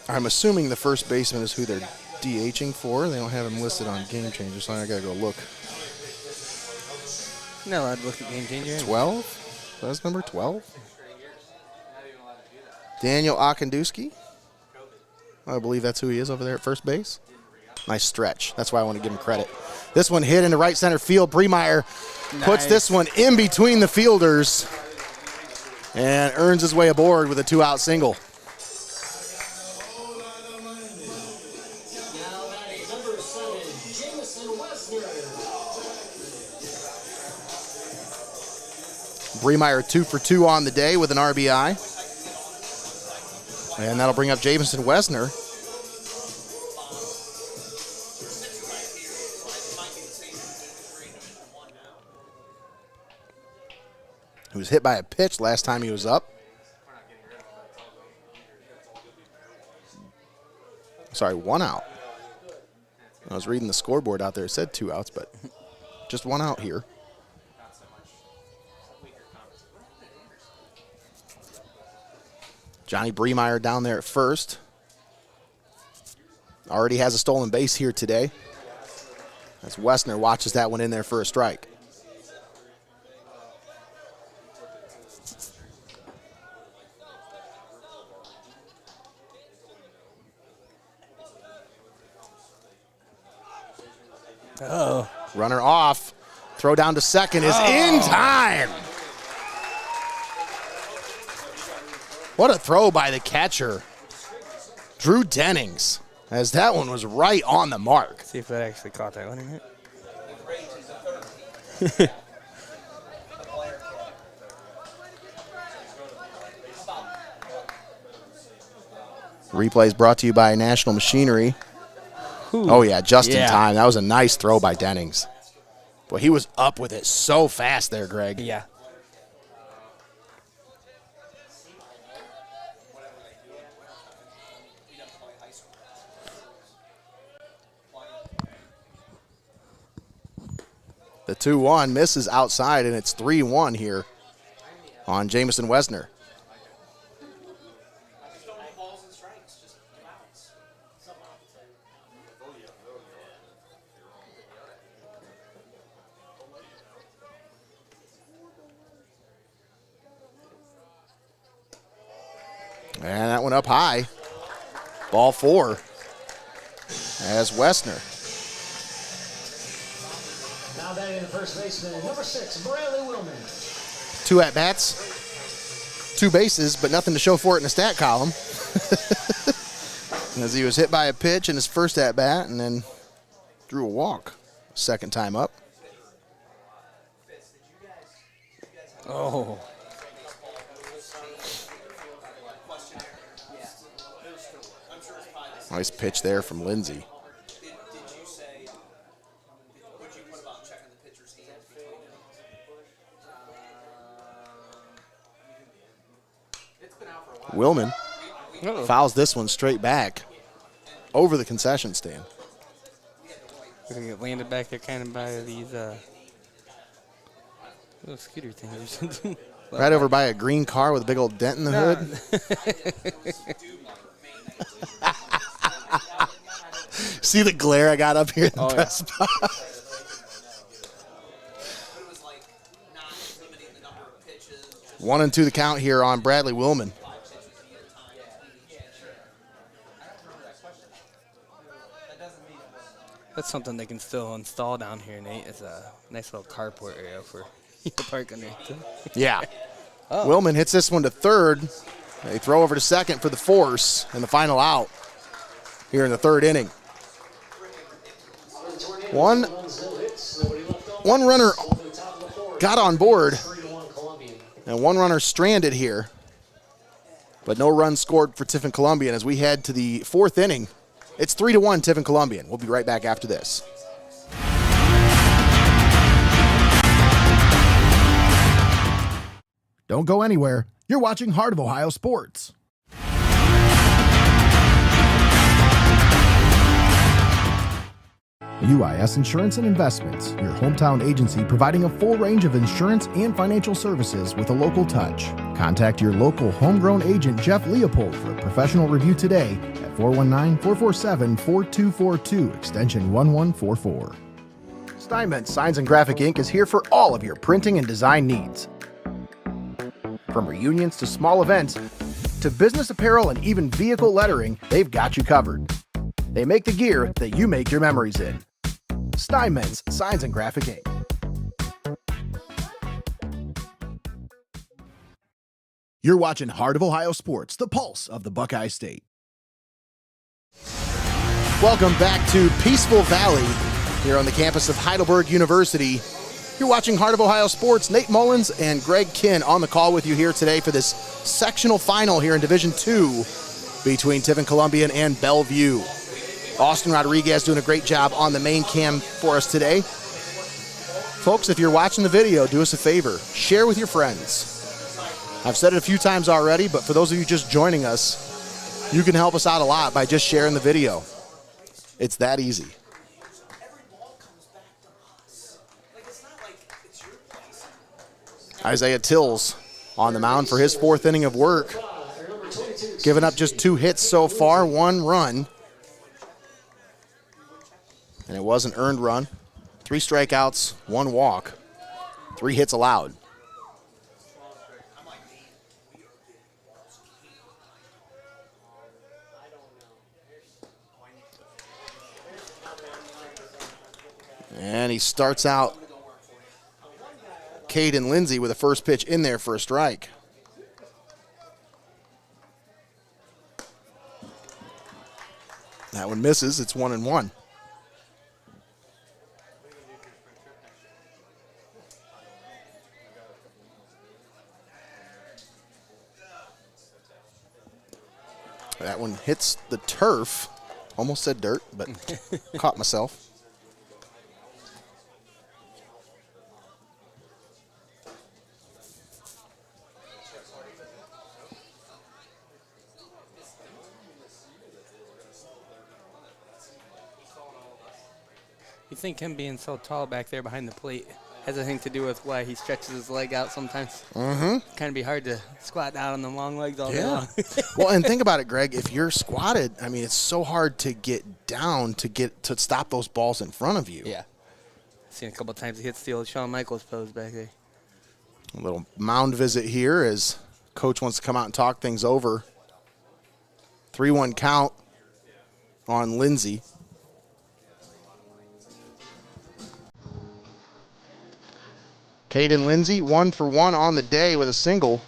I'm assuming the first baseman is who they're DHing for. They don't have him listed on Game Changer, so I gotta go look. No, I'd look at Game Changer. 12? That's number 12? Daniel Akandewski? I believe that's who he is over there at first base. Nice stretch. That's why I want to give him credit. This one hit into right center field. Bremeyer puts this one in between the fielders and earns his way aboard with a 2-out single. Bremeyer 2 for 2 on the day with an RBI. And that'll bring up Jamison Wesner. He was hit by a pitch last time he was up. Sorry, 1 out. I was reading the scoreboard out there. It said 2 outs, but just 1 out here. Johnny Bremeyer down there at first. Already has a stolen base here today, as Wesner watches that one in there for a strike. Oh. Runner off. Throw down to second is in time. What a throw by the catcher, Drew Dennings, as that one was right on the mark. See if that actually caught that one in it. Replays brought to you by National Machinery. Oh, yeah, just in time. That was a nice throw by Dennings. Boy, he was up with it so fast there, Greg. Yeah. The 2-1 misses outside, and it's 3-1 here on Jamison Wesner. And that one up high. Ball 4 as Wesner. Now batting the first baseman, number 6, Bradley Willman. 2 at-bats, 2 bases, but nothing to show for it in the stat column. As he was hit by a pitch in his first at-bat and then drew a walk second time up. Oh. Nice pitch there from Lindsay. Willman fouls this one straight back over the concession stand. We're going to get landed back there kind of by these little scooter things or something. Right over by a green car with a big old dent in the hood. See the glare I got up here in the press box? 1-2 the count here on Bradley Willman. That's something they can still install down here, Nate. It's a nice little carport area for you to park underneath. Yeah. Willman hits this one to third. They throw over to second for the force and the final out here in the third inning. One runner got on board and one runner stranded here, but no runs scored for Tiffin Columbian as we head to the fourth inning. It's 3-1 Tiffin Columbian. We'll be right back after this. Don't go anywhere. You're watching Heart of Ohio Sports. UIS Insurance and Investments, your hometown agency providing a full range of insurance and financial services with a local touch. Contact your local homegrown agent, Jeff Leopold, for a professional review today at 419-447-4242, extension 1144. Steinmetz Signs and Graphic Ink is here for all of your printing and design needs. From reunions to small events, to business apparel and even vehicle lettering, they've got you covered. They make the gear that you make your memories in. Steinmetz Signs and Graphic Ink. You're watching Heart of Ohio Sports, the pulse of the Buckeye State. Welcome back to Peaceful Valley here on the campus of Heidelberg University. You're watching Heart of Ohio Sports. Nate Mullins and Greg Kinn on the call with you here today for this sectional final here in Division II between Tiffin Columbian and Bellevue. Austin Rodriguez doing a great job on the main cam for us today. Folks, if you're watching the video, do us a favor. Share with your friends. I've said it a few times already, but for those of you just joining us, you can help us out a lot by just sharing the video. It's that easy. Isaiah Tills on the mound for his fourth inning of work. Giving up just 2 hits so far, 1 run. And it was an earned run. 3 strikeouts, 1 walk, 3 hits allowed. And he starts out Caden Lindsay with a first pitch in there for a strike. That one misses. It's 1-1. That one hits the turf. Almost said dirt, but caught myself. You think him being so tall back there behind the plate has anything to do with why he stretches his leg out sometimes? Mm-hmm. Kind of be hard to squat down on the long legs all day long. Well, and think about it, Greg. If you're squatted, I mean, it's so hard to get down to stop those balls in front of you. Yeah. Seen a couple times he hits the old Shawn Michaels pose back there. A little mound visit here as coach wants to come out and talk things over. 3-1 count on Lindsay. Caden Lindsay, 1 for 1 on the day with a single.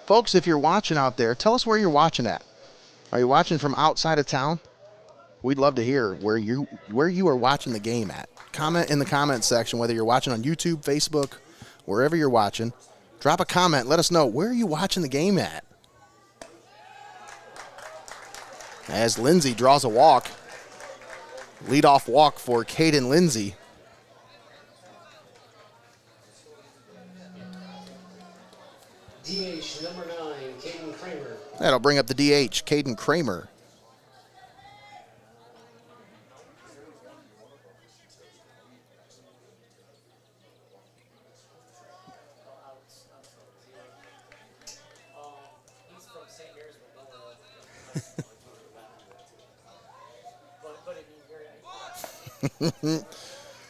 Folks, if you're watching out there, tell us where you're watching at. Are you watching from outside of town? We'd love to hear where you are watching the game at. Comment in the comment section whether you're watching on YouTube, Facebook, wherever you're watching. Drop a comment. Let us know, where are you watching the game at? As Lindsay draws a walk. Leadoff walk for Caden Lindsay. DH number 9, Caden Kramer. That'll bring up the DH, Caden Kramer.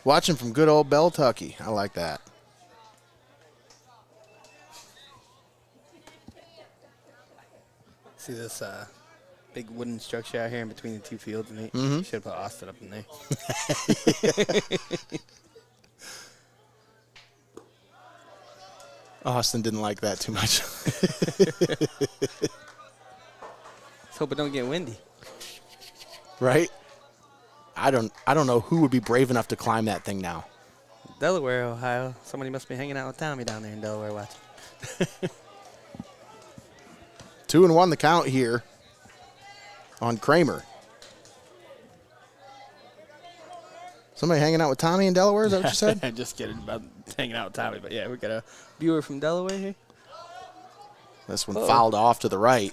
Watching from good old Beltucky. I like that. See this big wooden structure out here in between the two fields, and Mm-hmm. should have put Austin up in there. Austin didn't like that too much. Let's hope it don't get windy. Right? I don't know who would be brave enough to climb that thing now. Delaware, Ohio. Somebody must be hanging out with Tommy down there in Delaware watching. 2-1 the count here on Kramer. Somebody hanging out with Tommy in Delaware, is that what you said? Just kidding about hanging out with Tommy, but yeah, we got a viewer from Delaware here. This one fouled off to the right.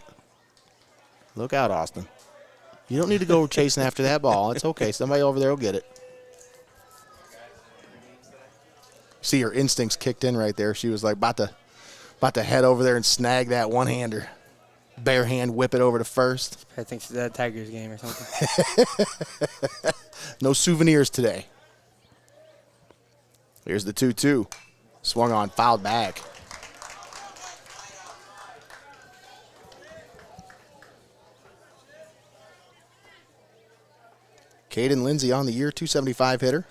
Look out, Austin. You don't need to go chasing after that ball. It's okay. Somebody over there will get it. See, her instincts kicked in right there. She was like about to head over there and snag that one-hander. Bare hand whip it over to first. I think she's at a Tigers game or something. No souvenirs today. Here's the 2-2. Swung on, fouled back. Caden Lindsay on the year, 275 hitter.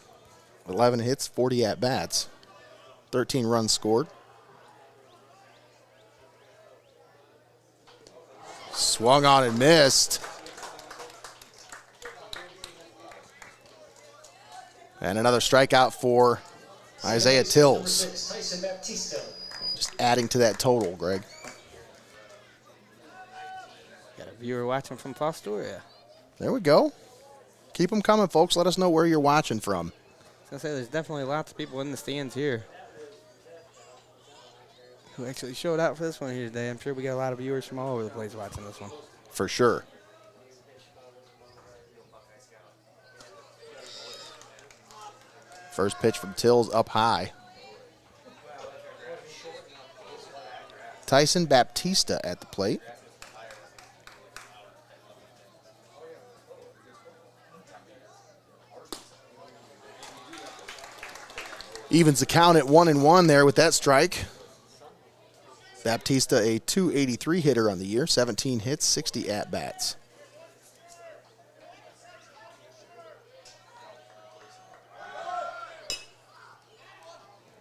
11 hits, 40 at-bats. 13 runs scored. Swung on and missed. And another strikeout for Isaiah Tills. Just adding to that total, Greg. Got a viewer watching from Fostoria. There we go. Keep them coming, folks. Let us know where you're watching from. I was going to say, there's definitely lots of people in the stands here who actually showed out for this one here today. I'm sure we got a lot of viewers from all over the place watching this one. For sure. First pitch from Tills up high. Tyson Baptista at the plate. Evens the count at 1-1 there with that strike. Baptista, a 283 hitter on the year, 17 hits, 60 at-bats.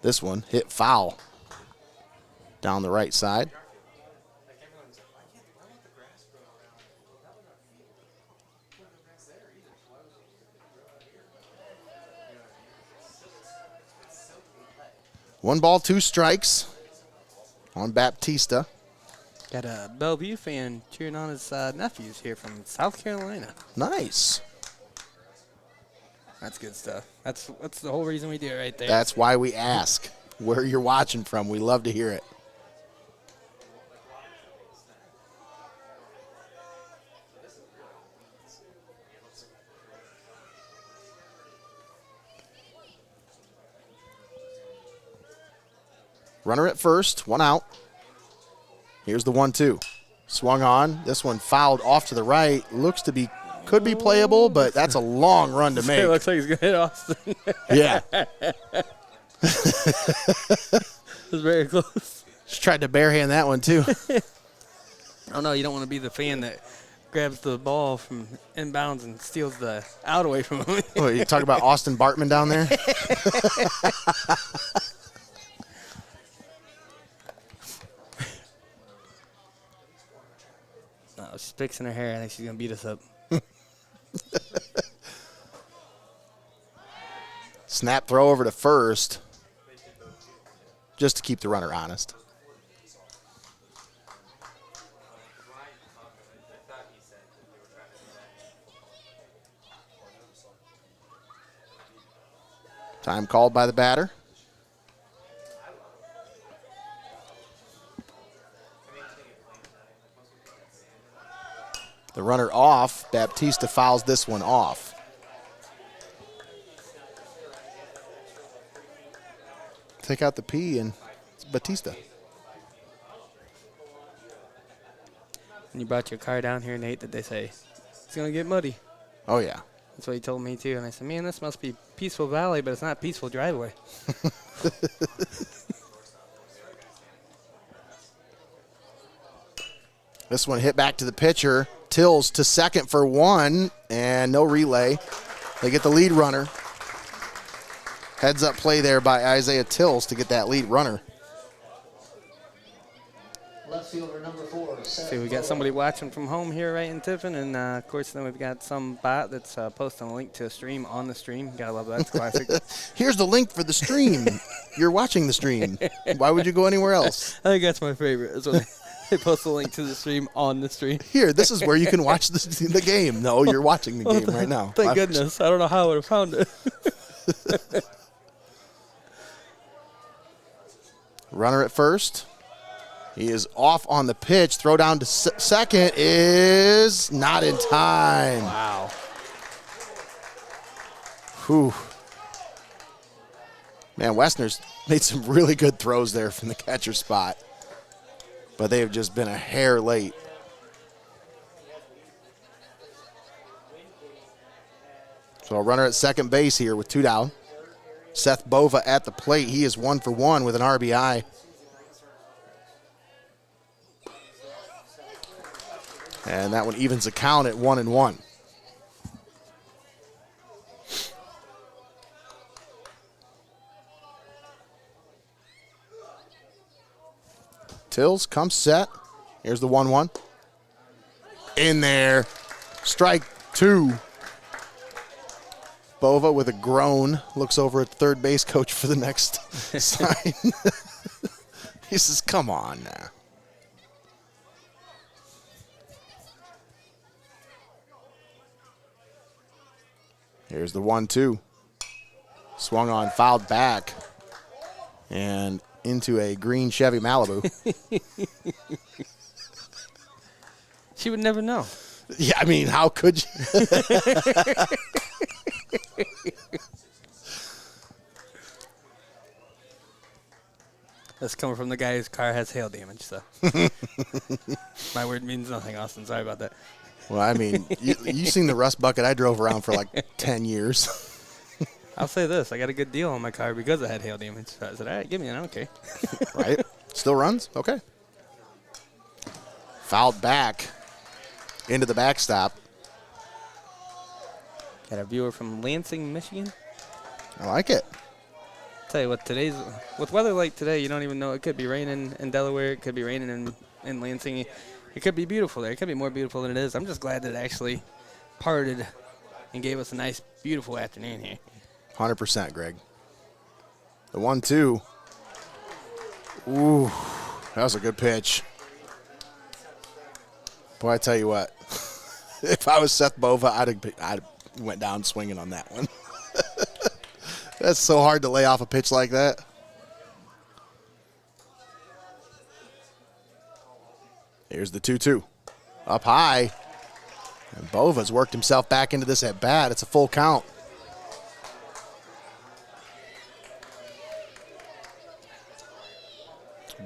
This one hit foul down the right side. One ball, two strikes on Baptista. Got a Bellevue fan cheering on his nephews here from South Carolina. Nice. That's good stuff. That's the whole reason we do it right there. That's why we ask where you're watching from. We love to hear it. Runner at first, one out. Here's the 1-2. Swung on. This one fouled off to the right. Looks to be, could be playable, but that's a long run to make. It looks like he's going to hit Austin. Yeah. It was very close. Just tried to barehand that one, too. Oh, no, you don't want to be the fan that grabs the ball from inbounds and steals the out away from him. What, you talking about Austin Bartman down there? No, she's fixing her hair. I think she's going to beat us up. Snap throw over to first, just to keep the runner honest. Time called by the batter. The runner off. Baptista fouls this one off. Take out the P and it's Batista. When you brought your car down here, Nate, did they say, it's going to get muddy? Oh, yeah. That's what he told me, too. And I said, man, this must be Peaceful Valley, but it's not Peaceful Driveway. This one hit back to the pitcher. Tills to second for one, and no relay. They get the lead runner. Heads up play there by Isaiah Tills to get that lead runner. Left fielder number 4. See, we got somebody watching from home here right in Tiffin, and of course then we've got some bot that's posting a link to a stream on the stream. Gotta love that. It's classic. Here's the link for the stream. You're watching the stream. Why would you go anywhere else? I think that's my favorite. Is when they post a link to the stream on the stream. Here, this is where you can watch the game. No, you're watching the game right now. Thank goodness. I don't know how I would have found it. Runner at first. He is off on the pitch. Throw down to second is not in time. Wow. Whew. Man, Westner's made some really good throws there from the catcher spot, but they have just been a hair late. So a runner at second base here with 2 down. Seth Bova at the plate. He is 1 for 1 with an RBI. And that one evens the count at 1-1. Tills comes set. Here's the 1-1. In there. Strike 2. Bova with a groan looks over at the third base coach for the next sign. He says, come on now. Here's the 1-2. Swung on, fouled back, and into a green Chevy Malibu. She would never know. Yeah, I mean, how could you? That's coming from the guy whose car has hail damage, so. My word means nothing, Austin. Sorry about that. Well, I mean, you seen the rust bucket I drove around for like 10 years. I'll say this. I got a good deal on my car because I had hail damage. So I said, all right, give me an okay. Right? Still runs? Okay. Fouled back into the backstop. Got a viewer from Lansing, Michigan. I like it. Tell you what, with weather like today, you don't even know. It could be raining in Delaware. It could be raining in Lansing. It could be beautiful there. It could be more beautiful than it is. I'm just glad that it actually parted and gave us a nice, beautiful afternoon here. 100%, Greg. The 1-2. Ooh, that was a good pitch. Boy, I tell you what, if I was Seth Bova, I'd went down swinging on that one. That's so hard to lay off a pitch like that. Here's the 2-2. Up high. And Bova's worked himself back into this at bat. It's a full count.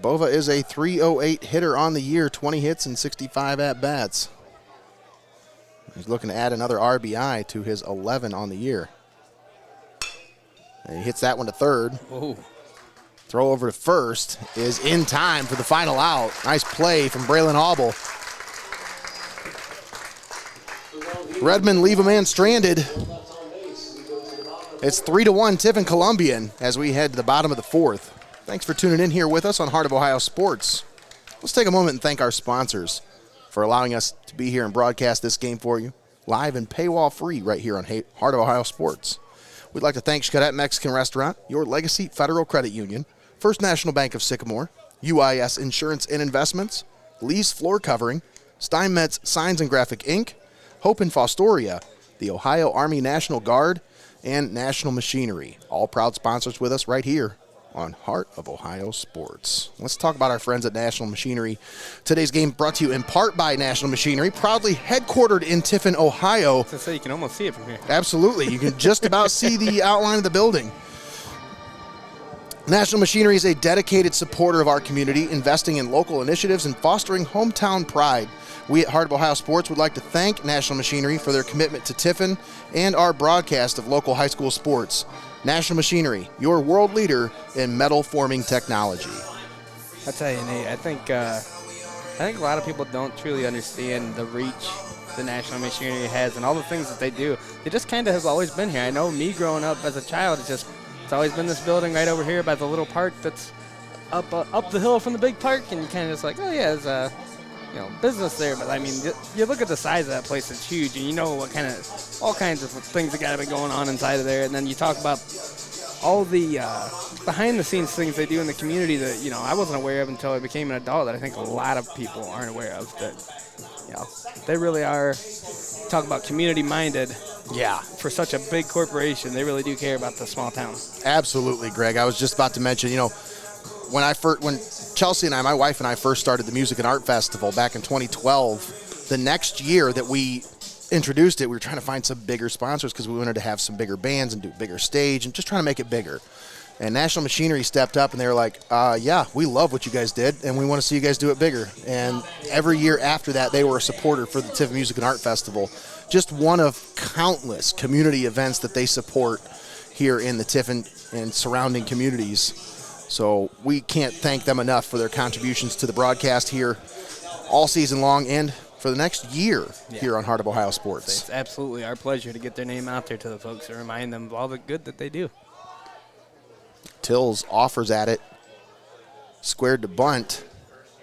Bova is a .308 hitter on the year, 20 hits and 65 at-bats. He's looking to add another RBI to his 11 on the year. And he hits that one to third. Whoa. Throw over to first is in time for the final out. Nice play from Braylon Hobble. Redmen leave a man stranded. It's 3-1 Tiffin Columbian as we head to the bottom of the fourth. Thanks for tuning in here with us on Heart of Ohio Sports. Let's take a moment and thank our sponsors for allowing us to be here and broadcast this game for you, live and paywall free right here on Heart of Ohio Sports. We'd like to thank Xcaret Mexican Restaurant, Your Legacy Federal Credit Union, First National Bank of Sycamore, UIS Insurance and Investments, Lee's Floor Covering, Steinmetz Signs and Graphic Inc., Hope in Fostoria, the Ohio Army National Guard, and National Machinery. All proud sponsors with us right here on Heart of Ohio Sports. Let's talk about our friends at National Machinery. Today's game brought to you in part by National Machinery, proudly headquartered in Tiffin, Ohio. So you can almost see it from here. Absolutely. You can just about see the outline of the building. National Machinery is a dedicated supporter of our community, investing in local initiatives and fostering hometown pride. We at Heart of Ohio Sports would like to thank National Machinery for their commitment to Tiffin and our broadcast of local high school sports. National Machinery, your world leader in metal forming technology. I tell you, Nate, I think a lot of people don't truly understand the reach the National Machinery has and all the things that they do. They just kind of have always been here. I know me growing up as a child, it's always been this building right over here by the little park that's up the hill from the big park, and you kind of just like, oh yeah, there's a business there. But I mean, you look at the size of that place; it's huge, and you know what all kinds of things that got to be going on inside of there. And then you talk about all the behind-the-scenes things they do in the community that I wasn't aware of until I became an adult. That I think a lot of people aren't aware of. That they really are. Talk about community-minded. Yeah. For such a big corporation, they really do care about the small town. Absolutely, Greg. I was just about to mention, when Chelsea and I, my wife and I, first started the Music and Art Festival back in 2012, the next year that we introduced it, we were trying to find some bigger sponsors because we wanted to have some bigger bands and do a bigger stage and just trying to make it bigger. And National Machinery stepped up, and they were like, yeah, we love what you guys did, and we want to see you guys do it bigger. And every year after that, they were a supporter for the Tiffin Music and Art Festival. Just one of countless community events that they support here in the Tiffin and surrounding communities. So we can't thank them enough for their contributions to the broadcast here all season long and for the next year here on Heart of Ohio Sports. It's absolutely our pleasure to get their name out there to the folks and remind them of all the good that they do. Tills offers at it, squared to bunt,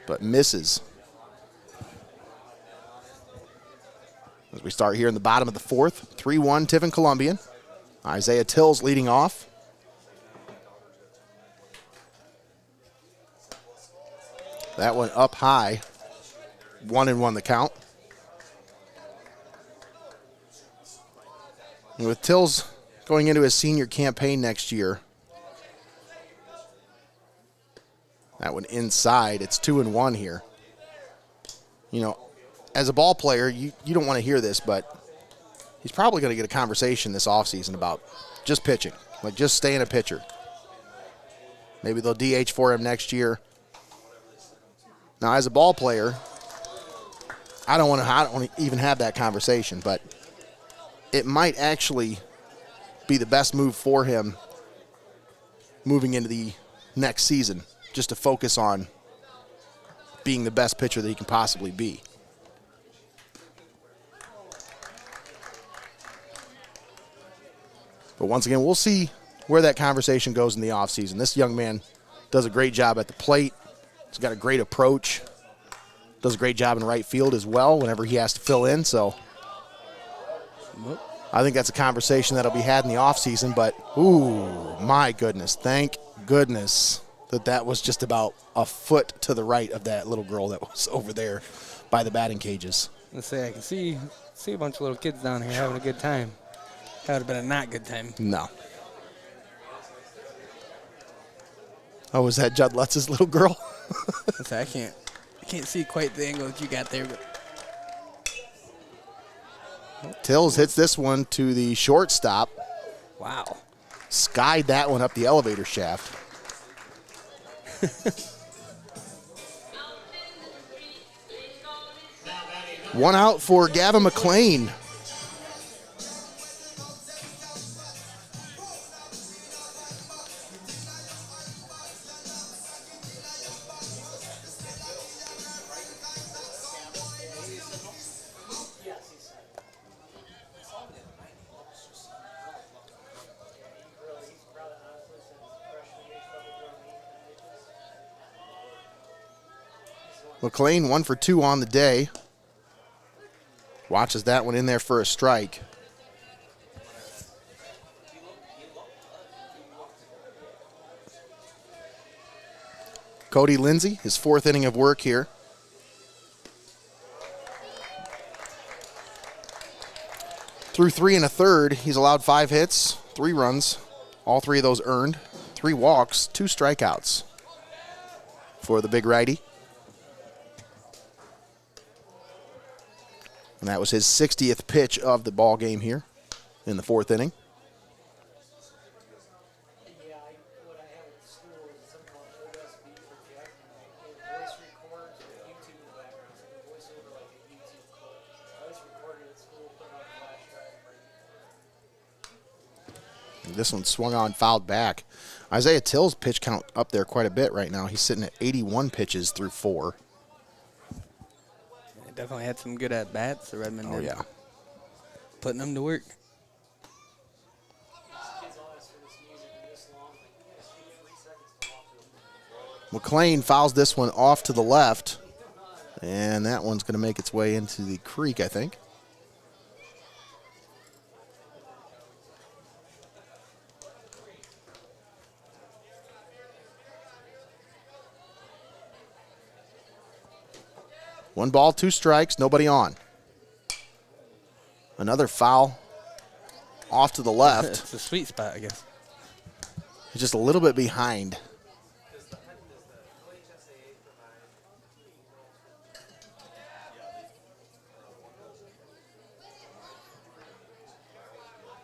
but misses. As we start here in the bottom of the fourth, 3-1 Tiffin Columbian. Isaiah Tills leading off. That one up high, 1-1 the count. And with Tills going into his senior campaign next year, that one inside, it's 2-1 here. As a ball player, you don't want to hear this, but he's probably going to get a conversation this offseason about just pitching, like just staying a pitcher. Maybe they'll DH for him next year. Now, as a ball player, I don't want to even have that conversation, but it might actually be the best move for him moving into the next season, just to focus on being the best pitcher that he can possibly be. But once again, we'll see where that conversation goes in the offseason. This young man does a great job at the plate. He's got a great approach. Does a great job in right field as well whenever he has to fill in. So I think that's a conversation that'll be had in the offseason. But, ooh, my goodness. Thank goodness that was just about a foot to the right of that little girl that was over there by the batting cages. Let's say I can see a bunch of little kids down here having a good time. That would have been a not good time. No. Oh, was that Judd Lutz's little girl? I can't see quite the angle that you got there. But Tills hits this one to the shortstop. Wow. Skied that one up the elevator shaft. One out for Gavin McLean. McLean 1 for 2 on the day. Watches that one in there for a strike. Cody Lindsay, his fourth inning of work here. Through 3 1/3, he's allowed 5 hits, 3 runs, all 3 of those earned, 3 walks, 2 strikeouts for the big righty. And that was his 60th pitch of the ball game here in the 4th inning. This one swung on, fouled back. Isaiah Till's pitch count up there quite a bit right now. He's sitting at 81 pitches through 4. They definitely had some good at-bats, the Redmen. Oh, yeah. Putting them to work. McLean fouls this one off to the left, and that one's going to make its way into the creek, I think. One ball, 2 strikes, nobody on. Another foul off to the left. It's a sweet spot, I guess. He's just a little bit behind.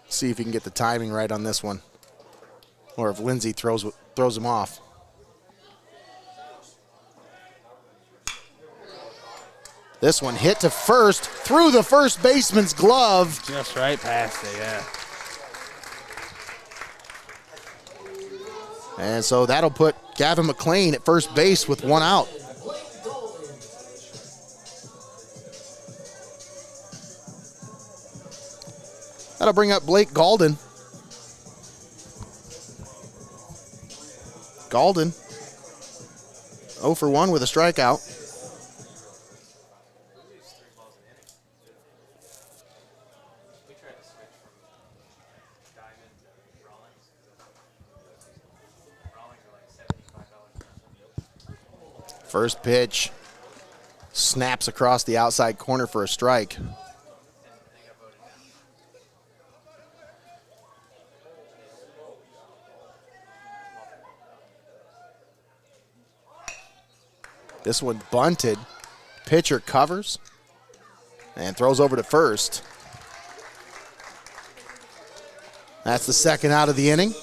See if he can get the timing right on this one, or if Lindsay throws him off. This one hit to first, through the first baseman's glove. Just right past it, yeah. And so that'll put Gavin McLean at first base with 1 out. That'll bring up Blake Galden. Galden, 0 for 1 with a strikeout. First pitch snaps across the outside corner for a strike. This one bunted. Pitcher covers and throws over to first. That's the second out of the inning.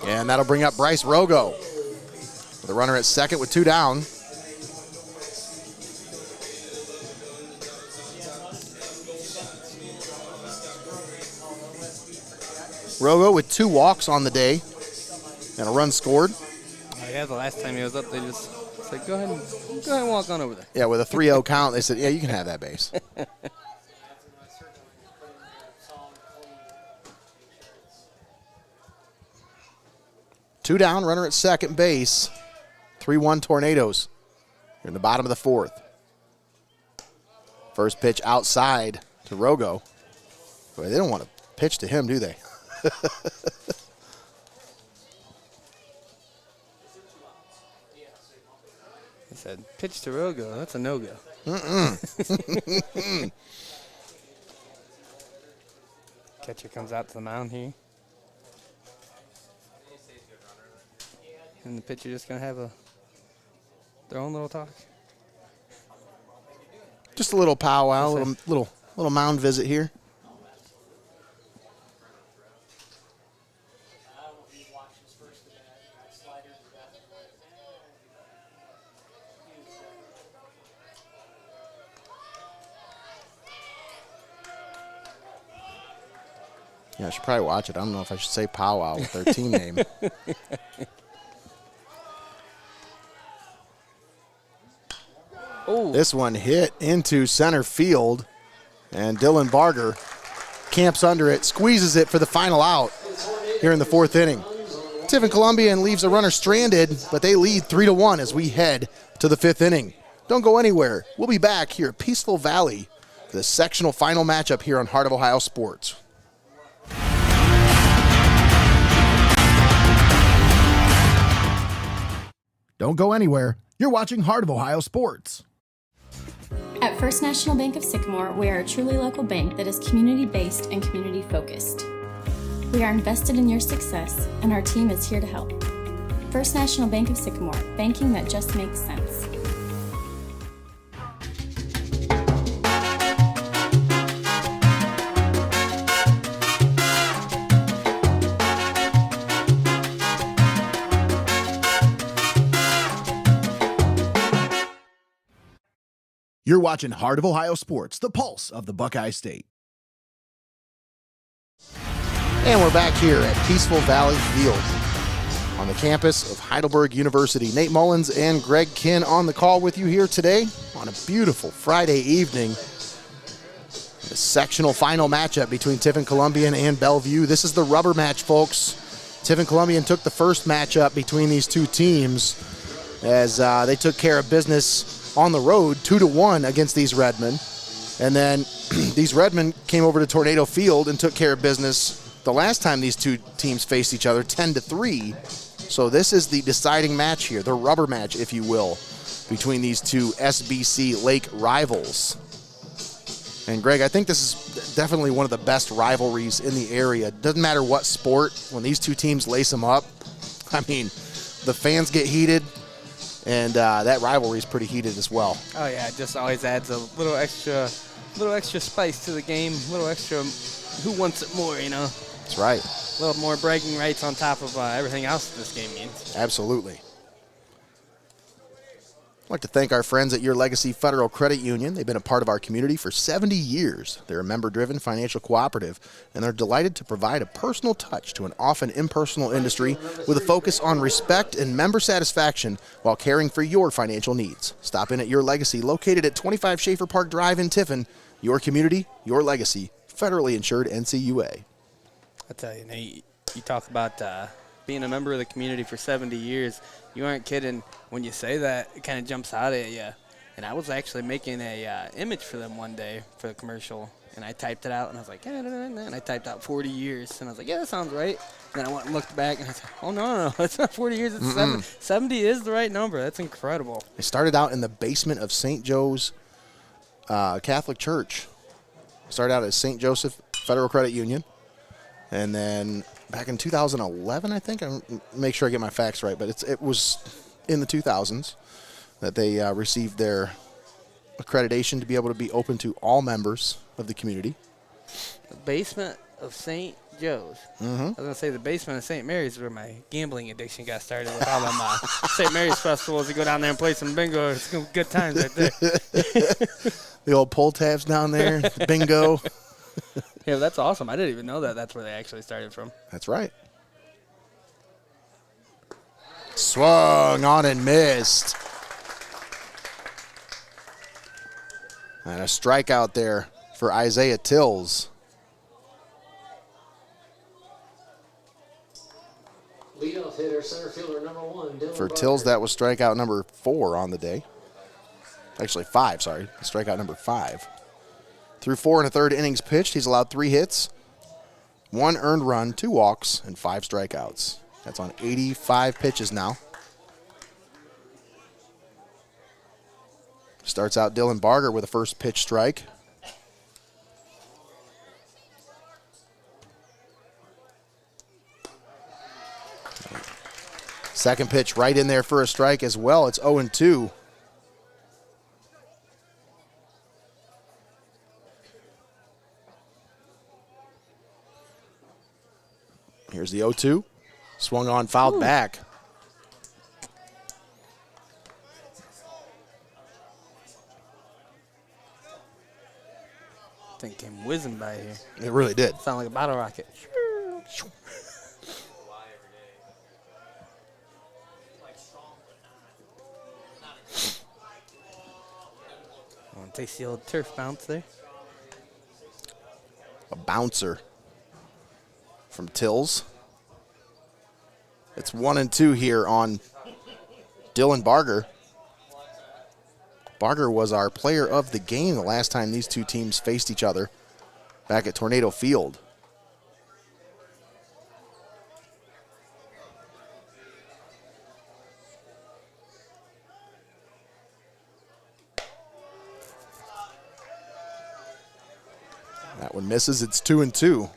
And that'll bring up Bryce Rogo. The runner at second with 2 down. Rogo with 2 walks on the day and a run scored. Yeah, the last time he was up, they just said, go ahead and walk on over there. Yeah, with a 3-0 count, they said, yeah, you can have that base. Two down, runner at second base. 3-1 Tornadoes. You're in the bottom of the 4th. First pitch outside to Rogo. Boy, they don't want to pitch to him, do they? He said, pitch to Rogo. That's a no-go. Catcher comes out to the mound here. And the pitcher just going to have their own little talk. Just a little powwow, little mound visit here. Yeah, I should probably watch it. I don't know if I should say powwow with their team name. Oh, this one hit into center field, and Dylan Barger camps under it, squeezes it for the final out here in the 4th inning. Tiffin Columbian leaves a runner stranded, but they lead 3-1 as we head to the 5th inning. Don't go anywhere. We'll be back here at Peaceful Valley for the sectional final matchup here on Heart of Ohio Sports. Don't go anywhere. You're watching Heart of Ohio Sports. At First National Bank of Sycamore, we are a truly local bank that is community-based and community-focused. We are invested in your success, and our team is here to help. First National Bank of Sycamore, banking that just makes sense. You're watching Heart of Ohio Sports, the pulse of the Buckeye State. And we're back here at Peaceful Valley Field on the campus of Heidelberg University. Nate Mullins and Greg Kinn on the call with you here today on a beautiful Friday evening. The sectional final matchup between Tiffin Columbian and Bellevue. This is the rubber match, folks. Tiffin Columbian took the first matchup between these two teams as they took care of business on the road 2-1 against these Redmen. And then these Redmen came over to Tornado Field and took care of business the last time these two teams faced each other, 10-3. So this is the deciding match here, the rubber match, if you will, between these two SBC Lake rivals. And Greg, I think this is definitely one of the best rivalries in the area. Doesn't matter what sport, when these two teams lace them up, I mean, the fans get heated, and that rivalry is pretty heated as well. Oh yeah, it just always adds a little extra spice to the game, a little extra who wants it more, you know. That's right. A little more bragging rights on top of everything else this game means. Absolutely. I'd like to thank our friends at Your Legacy Federal Credit Union. They've been a part of our community for 70 years. They're a member-driven financial cooperative, and they're delighted to provide a personal touch to an often impersonal industry with a focus on respect and member satisfaction while caring for your financial needs. Stop in at Your Legacy, located at 25 Schaefer Park Drive in Tiffin. Your community, your legacy. Federally insured NCUA. I tell you, Nate, you talk about being a member of the community for 70 years. You aren't kidding when you say that. It kind of jumps out at you. And I was actually making a image for them one day for the commercial, and I typed it out, and I was like, and I typed out 40 years, and I was like, yeah, that sounds right. And then I went and looked back, and I said, oh, no, it's not 40 years, it's 70. 70 is the right number. That's incredible. They started out in the basement of St. Joe's Catholic Church. Started out as St. Joseph Federal Credit Union, and then back in 2011, I think, I'll make sure I get my facts right, but it was in the 2000s that they received their accreditation to be able to be open to all members of the community. The basement of St. Joe's. I was going to say the basement of St. Mary's is where my gambling addiction got started with all them St. Mary's festivals. You go down there and play some bingo. It's good times right there. The old pull tabs down there, bingo. Yeah, that's awesome. I didn't even know that that's where they actually started from. That's right. Swung on and missed. And a strikeout there for Isaiah Tills. Leadoff hitter, center fielder number 1, Dylan For Barker. Tills, that was strikeout number 4 on the day. Actually, 5, sorry. Strikeout number 5. Through 4 1/3 innings pitched, he's allowed 3 hits, 1 earned run, 2 walks, and 5 strikeouts. That's on 85 pitches now. Starts out Dylan Barger with a first pitch strike. Second pitch right in there for a strike as well. It's 0-2. Here's the 0-2. Swung on, fouled back. Thing came whizzing by here. It really did. Sound like a bottle rocket. Takes the old turf bounce there. A bouncer from Tills. It's 1-2 here on Dylan Barger. Barger was our player of the game the last time these two teams faced each other back at Tornado Field. That one misses. It's 2-2.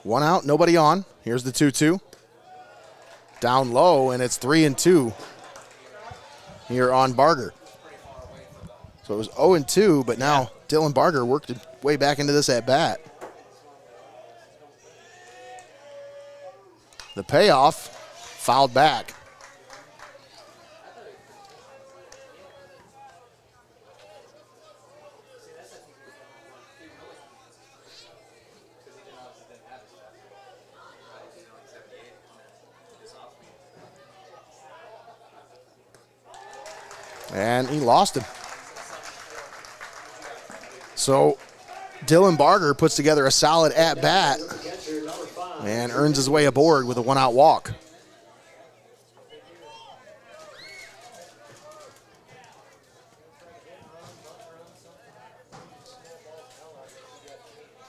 One out, nobody on. Here's the 2-2. Down low, and it's 3-2 here on Barger. So it was 0-2, but now Dylan Barger worked his way back into this at bat. The payoff, fouled back. And he lost him. So Dylan Barger puts together a solid at-bat and earns his way aboard with a one-out walk.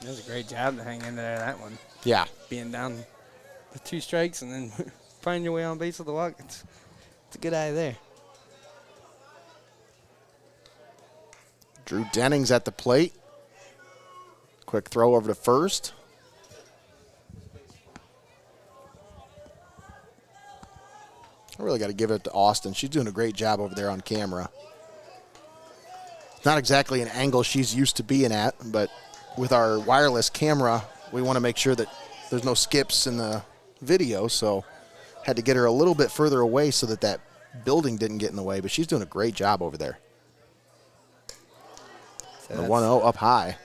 That was a great job to hang in there, that one. Yeah. Being down with 2 strikes and then finding your way on base with the walk. It's a good eye there. Drew Dennings at the plate. Quick throw over to first. I really got to give it to Austin. She's doing a great job over there on camera. Not exactly an angle she's used to being at, but with our wireless camera, we want to make sure that there's no skips in the video, so had to get her a little bit further away so that that building didn't get in the way, but she's doing a great job over there. So the 1-0 up high.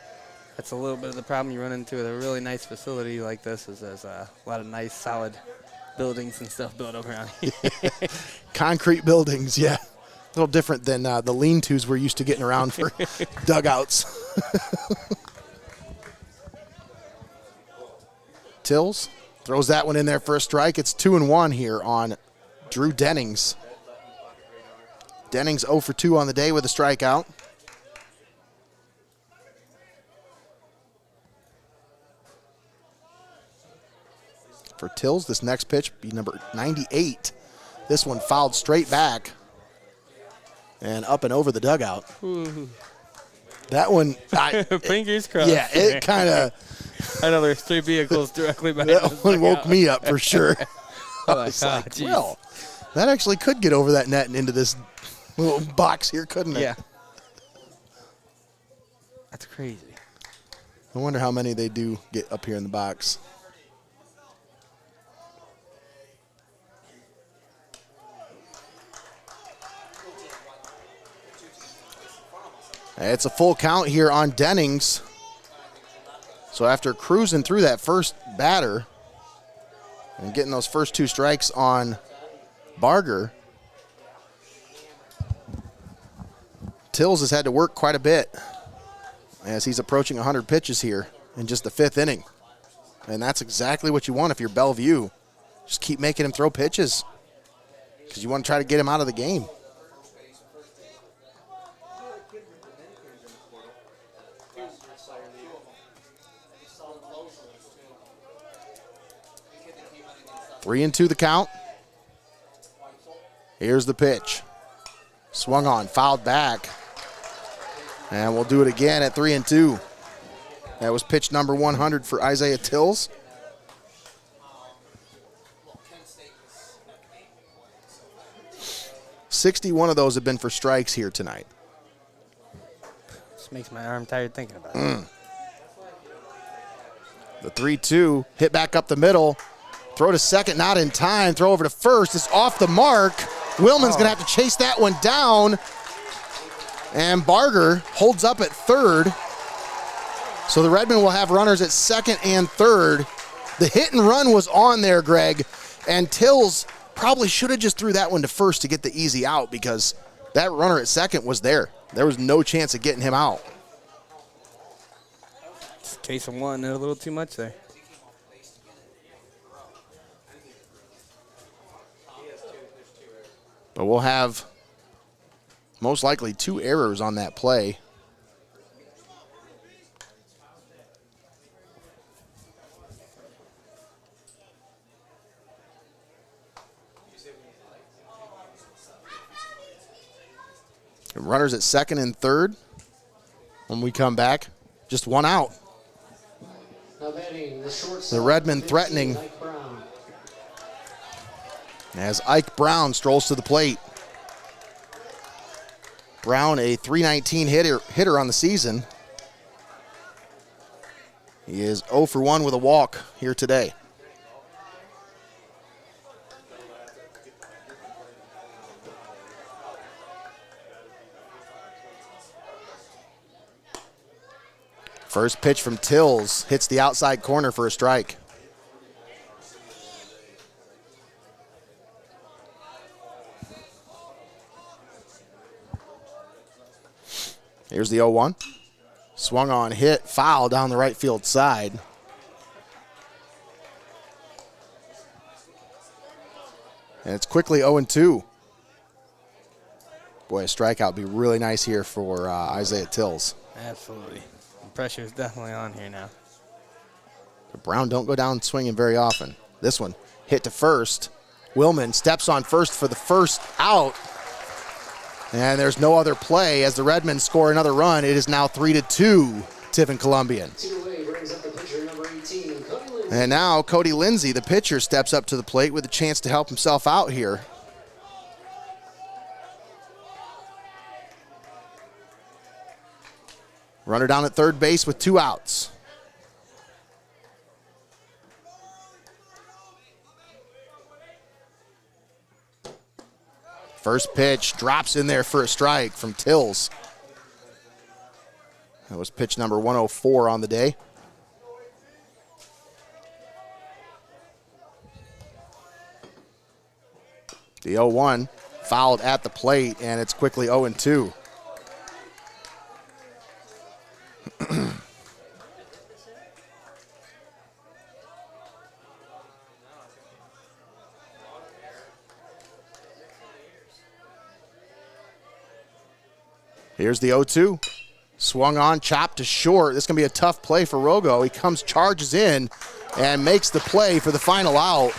That's a little bit of the problem you run into with a really nice facility like this is there's a lot of nice, solid buildings and stuff built up around here. Concrete buildings, yeah. A little different than the lean-tos we're used to getting around for dugouts. Tills throws that one in there for a strike. It's 2-1 here on Drew Dennings. Dennings 0 for 2 on the day with a strikeout. For Tills, this next pitch be number 98. This one fouled straight back and up and over the dugout. Ooh. That one, fingers crossed. Yeah, it kind of. I know there's 3 vehicles directly behind That one woke me up for sure. I Like, was oh, like, geez. well, that actually could get over that net and into this little box here, couldn't it? Yeah. That's crazy. I wonder how many they do get up here in the box. It's a full count here on Dennings. So after cruising through that first batter and getting those first 2 strikes on Barger, Tills has had to work quite a bit as he's approaching 100 pitches here in just the 5th inning. And that's exactly what you want if you're Bellevue. Just keep making him throw pitches because you want to try to get him out of the game. Three and 2 the count. Here's the pitch. Swung on, fouled back. And we'll do it again at 3 and 2. That was pitch number 100 for Isaiah Tills. $61 of those have been for strikes here tonight. This makes my arm tired thinking about it. The 3-2, hit back up the middle. Throw to second, not in time. Throw over to first. It's off the mark. Willman's going to have to chase that one down. And Barger holds up at third. So the Redmen will have runners at second and third. The hit and run was on there, Greg. And Tills probably should have just threw that one to first to get the easy out because that runner at second was there. There was no chance of getting him out. Just chasing one a little too much there. But we'll have most likely 2 errors on that play. Runners at second and third. When we come back, just 1 out. The Redmen threatening as Ike Brown strolls to the plate. Brown, a .319 hitter on the season. He is 0 for 1 with a walk here today. First pitch from Tills hits the outside corner for a strike. Here's the 0-1. Swung on, hit, foul down the right field side. And it's quickly 0-2. Boy, a strikeout would be really nice here for Isaiah Tills. Absolutely. The pressure is definitely on here now. But Brown don't go down swinging very often. This one hit to first. Willman steps on first for the first out. And there's no other play as the Redmen score another run. It is now 3-2, Tiffin Columbian. And now Cody Lindsay, the pitcher, steps up to the plate with a chance to help himself out here. Runner down at third base with 2 outs. First pitch drops in there for a strike from Tills. That was pitch number 104 on the day. The 0-1 fouled at the plate, and it's quickly 0-2. Here's the 0-2. Swung on, chopped to short. This is going to be a tough play for Rogo. He comes, charges in, and makes the play for the final out.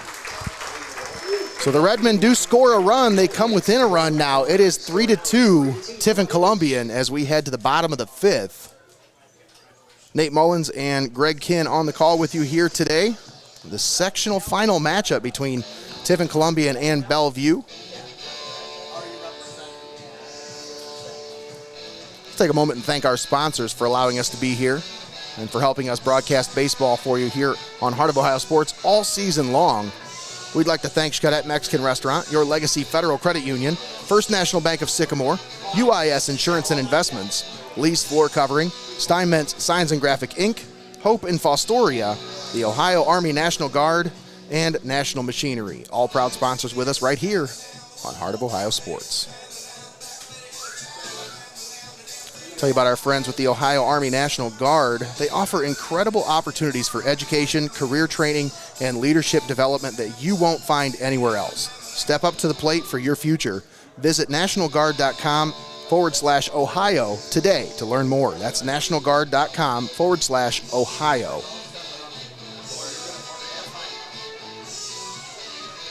So the Redmen do score a run. They come within a run now. It is 3-2 Tiffin Columbian as we head to the bottom of the 5th. Nate Mullins and Greg Kinn on the call with you here today. The sectional final matchup between Tiffin Columbian and Bellevue. Let's take a moment and thank our sponsors for allowing us to be here and for helping us broadcast baseball for you here on Heart of Ohio Sports all season long. We'd like to thank Xcaret Mexican Restaurant, Your Legacy Federal Credit Union, First National Bank of Sycamore, UIS Insurance and Investments, Lee's Floor Covering, Steinmetz Signs and Graphic Inc., Hope in Fostoria, the Ohio Army National Guard, and National Machinery. All proud sponsors with us right here on Heart of Ohio Sports. Tell you about our friends with the Ohio Army National Guard. They offer incredible opportunities for education, career training, and leadership development that you won't find anywhere else. Step up to the plate for your future. Visit nationalguard.com/Ohio today to learn more. That's nationalguard.com/Ohio.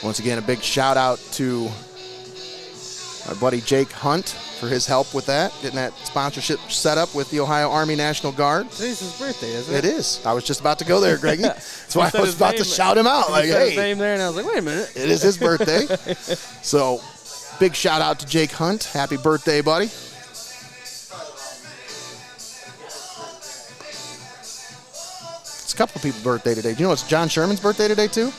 Once again, a big shout out to our buddy Jake Hunt for his help with that, getting that sponsorship set up with the Ohio Army National Guard. Today's his birthday, isn't it? It is. I was just about to go there, Greggy. That's why I was about to shout him out. Like, hey, his name there, and I was like, wait a minute. It is his birthday. So, big shout out to Jake Hunt. Happy birthday, buddy. It's a couple of people's birthday today. Do you know it's John Sherman's birthday today, too?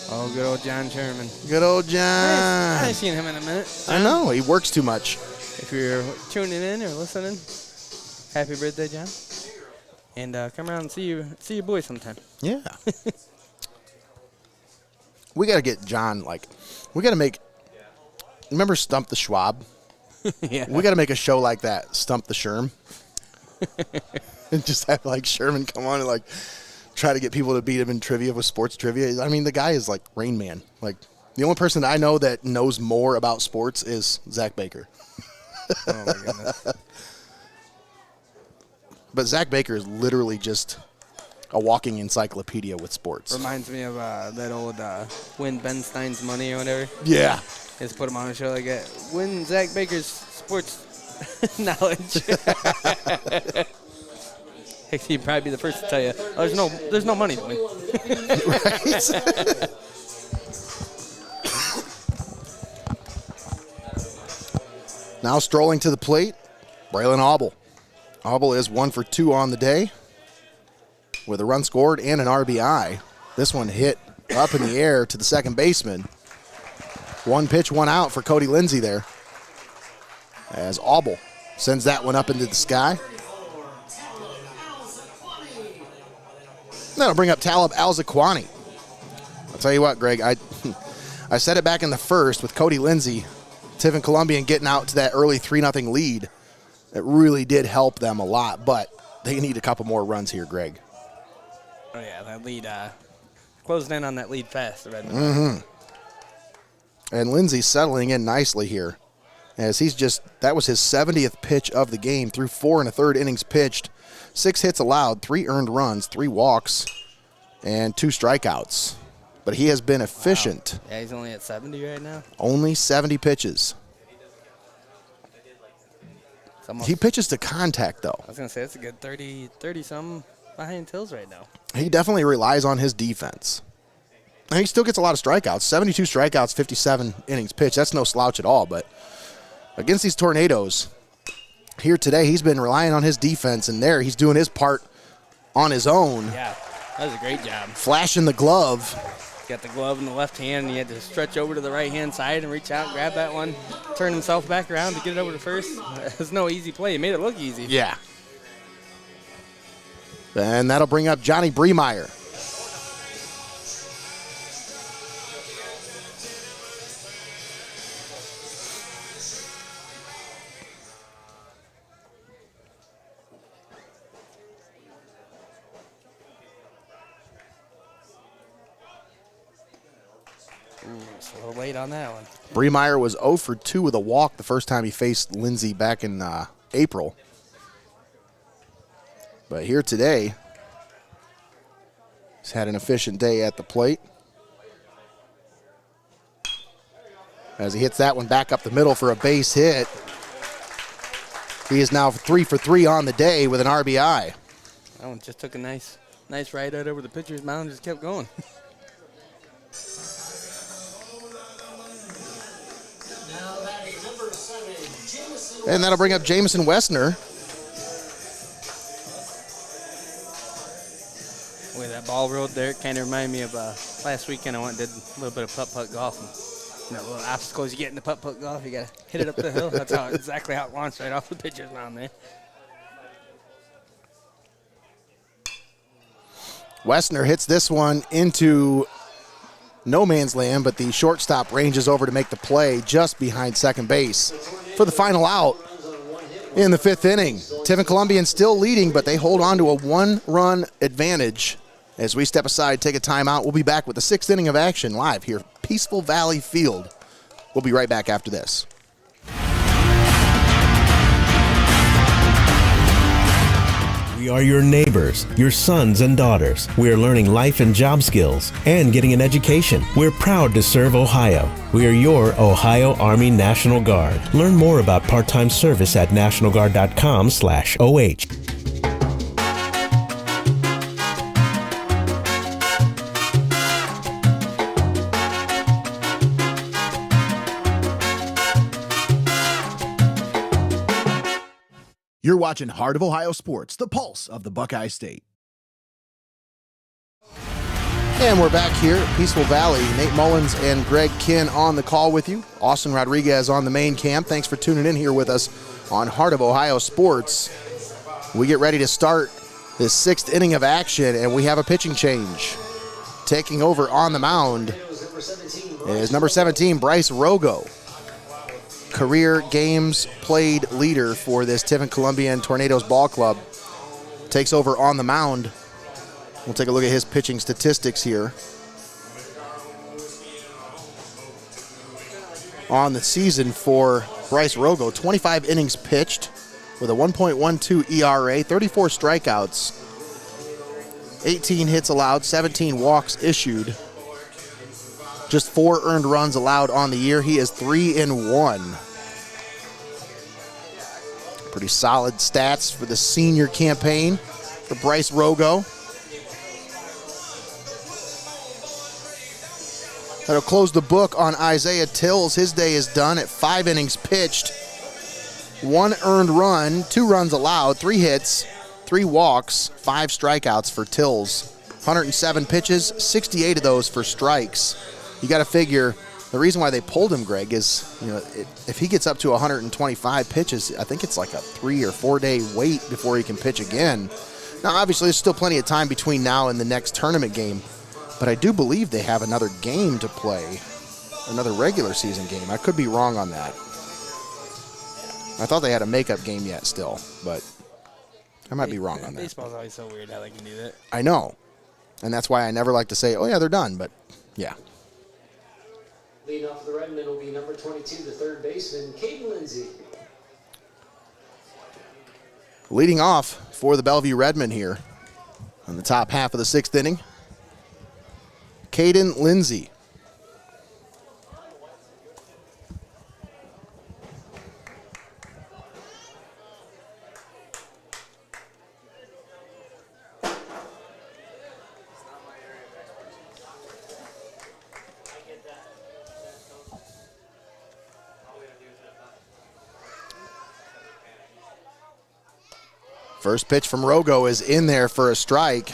Oh, good old John Sherman. Good old John. I haven't seen him in a minute. I know. He works too much. If you're tuning in or listening, happy birthday, John. And come around and see your boy sometime. Yeah. We got to get John, we got to make, remember Stump the Schwab? Yeah. We got to make a show like that, Stump the Sherm. And just have, Sherman come on and, try to get people to beat him in trivia with sports trivia. I mean, the guy is like Rain Man. The only person I know that knows more about sports is Zach Baker. Oh, my goodness. But Zach Baker is literally just a walking encyclopedia with sports. Reminds me of that old Win Ben Stein's Money or whatever. Yeah. Just put him on a show like that. Win Zach Baker's sports knowledge. He'd probably be the first to tell you, there's no money to win. Right? Now strolling to the plate, Braylon Auble. Auble is 1 for 2 on the day with a run scored and an RBI. This one hit up in the air to the second baseman. 1 pitch, 1 out for Cody Lindsay there, as Auble sends that one up into the sky. That'll bring up Talib Al-Zaquani. I'll tell you what, Greg, I said it back in the first with Cody Lindsay, Tiffin Columbian getting out to that early 3-0 lead. It really did help them a lot, but they need a couple more runs here, Greg. Oh, yeah, that lead, closing in on that lead fast. The Redmen. Mm-hmm. And Lindsey's settling in nicely here, as that was his 70th pitch of the game, through 4 1/3 innings pitched, 6 hits allowed, 3 earned runs, 3 walks, and 2 strikeouts. But he has been efficient. Wow. Yeah, he's only at 70 right now. Only 70 pitches. He pitches to contact, though. I was going to say, it's a good 30-something behind Tills right now. He definitely relies on his defense. And he still gets a lot of strikeouts. 72 strikeouts, 57 innings pitched. That's no slouch at all. But against these Tornadoes, here today, he's been relying on his defense, and there he's doing his part on his own. Yeah, that was a great job. Flashing the glove. Got the glove in the left hand, and he had to stretch over to the right-hand side and reach out, grab that one, turn himself back around to get it over to first. It was no easy play. He made it look easy. Yeah. And that'll bring up Johnny Bremeyer. It's a little late on that one. Bremeyer was 0 for 2 with a walk the first time he faced Lindsey back in April. But here today, he's had an efficient day at the plate. As he hits that one back up the middle for a base hit. He is now 3 for 3 on the day with an RBI. That one just took a nice ride out over the pitcher's mound and just kept going. And that'll bring up Jamison Wessner. The way that ball rolled there, it kind of reminded me of last weekend. I went and did a little bit of putt-putt golf. And little obstacles you get in the putt-putt golf, you got to hit it up the hill. That's exactly how it launched right off the pitcher's mound there. Wessner hits this one into no man's land, but the shortstop ranges over to make the play just behind second base for the final out in the 5th inning. Tiffin Columbian still leading, but they hold on to a 1-run advantage. As we step aside, take a timeout, we'll be back with the 6th inning of action live here at Peaceful Valley Field. We'll be right back after this. We are your neighbors, your sons and daughters. We are learning life and job skills and getting an education. We're proud to serve Ohio. We are your Ohio Army National Guard. Learn more about part-time service at nationalguard.com/OH. You're watching Heart of Ohio Sports, the pulse of the Buckeye State. And we're back here at Peaceful Valley. Nate Mullins and Greg Kinn on the call with you. Austin Rodriguez on the main cam. Thanks for tuning in here with us on Heart of Ohio Sports. We get ready to start this 6th inning of action, and we have a pitching change. Taking over on the mound is number 17, Bryce Rogo. Career games played leader for this Tiffin Columbian Tornadoes ball club. Takes over on the mound. We'll take a look at his pitching statistics here. On the season for Bryce Rogo, 25 innings pitched with a 1.12 ERA, 34 strikeouts, 18 hits allowed, 17 walks issued. Just 4 earned runs allowed on the year. He is 3-1. Pretty solid stats for the senior campaign for Bryce Rogo. That'll close the book on Isaiah Tills. His day is done at 5 innings pitched. 1 earned run, 2 runs allowed, 3 hits, 3 walks, 5 strikeouts for Tills. 107 pitches, 68 of those for strikes. You got to figure the reason why they pulled him, Greg, is if he gets up to 125 pitches, I think it's like a 3 or 4 day wait before he can pitch again. Now, obviously, there's still plenty of time between now and the next tournament game, but I do believe they have another game to play, another regular season game. I could be wrong on that. I thought they had a makeup game yet still, but I might be wrong on that. Baseball's always so weird how they can do that. I know. And that's why I never like to say, oh, yeah, they're done. But, yeah. Leading off for the Redmen will be number 22, the third baseman, Caden Lindsay. Leading off for the Bellevue Redmen here in the top half of the 6th inning, Caden Lindsay. First pitch from Rogo is in there for a strike.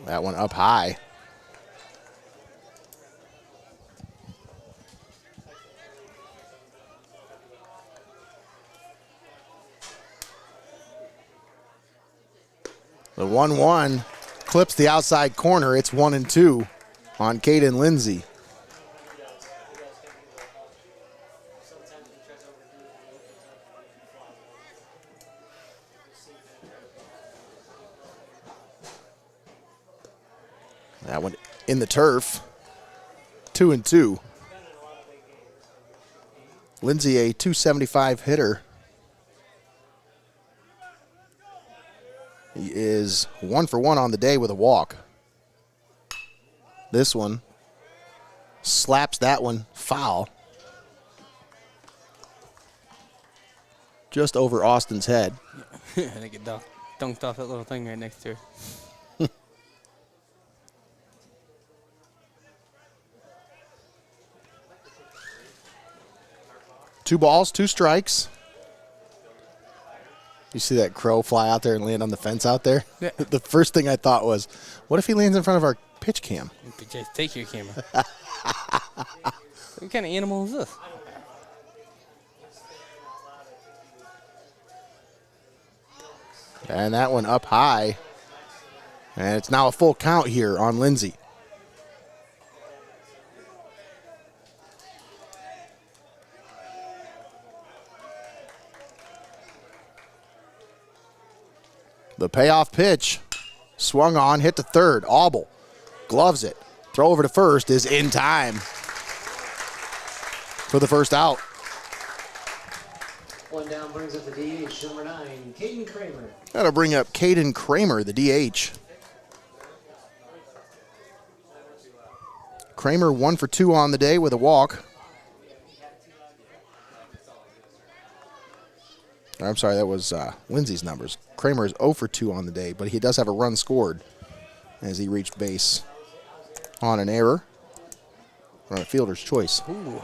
That one up high. The 1-1 clips the outside corner. It's 1-2 on Caden Lindsay. That one in the turf. 2-2. Lindsay, a .275 hitter. He is 1 for 1 on the day with a walk. This one slaps that one foul. Just over Austin's head. I think it dunked off that little thing right next to her. 2 balls, 2 strikes. You see that crow fly out there and land on the fence out there? Yeah. The first thing I thought was, what if he lands in front of our pitch cam? Just take your camera. What kind of animal is this? And that one up high. And it's now a full count here on Lindsay. The payoff pitch, swung on, hit to third. Auble gloves it. Throw over to first is in time for the first out. One down brings up the DH, number 9, Caden Kramer. That'll bring up Caden Kramer, the DH. Kramer 1 for 2 on the day with a walk. I'm sorry, that was Lindsay's numbers. Kramer is 0 for 2 on the day, but he does have a run scored as he reached base on an error. On a fielder's choice. Ooh.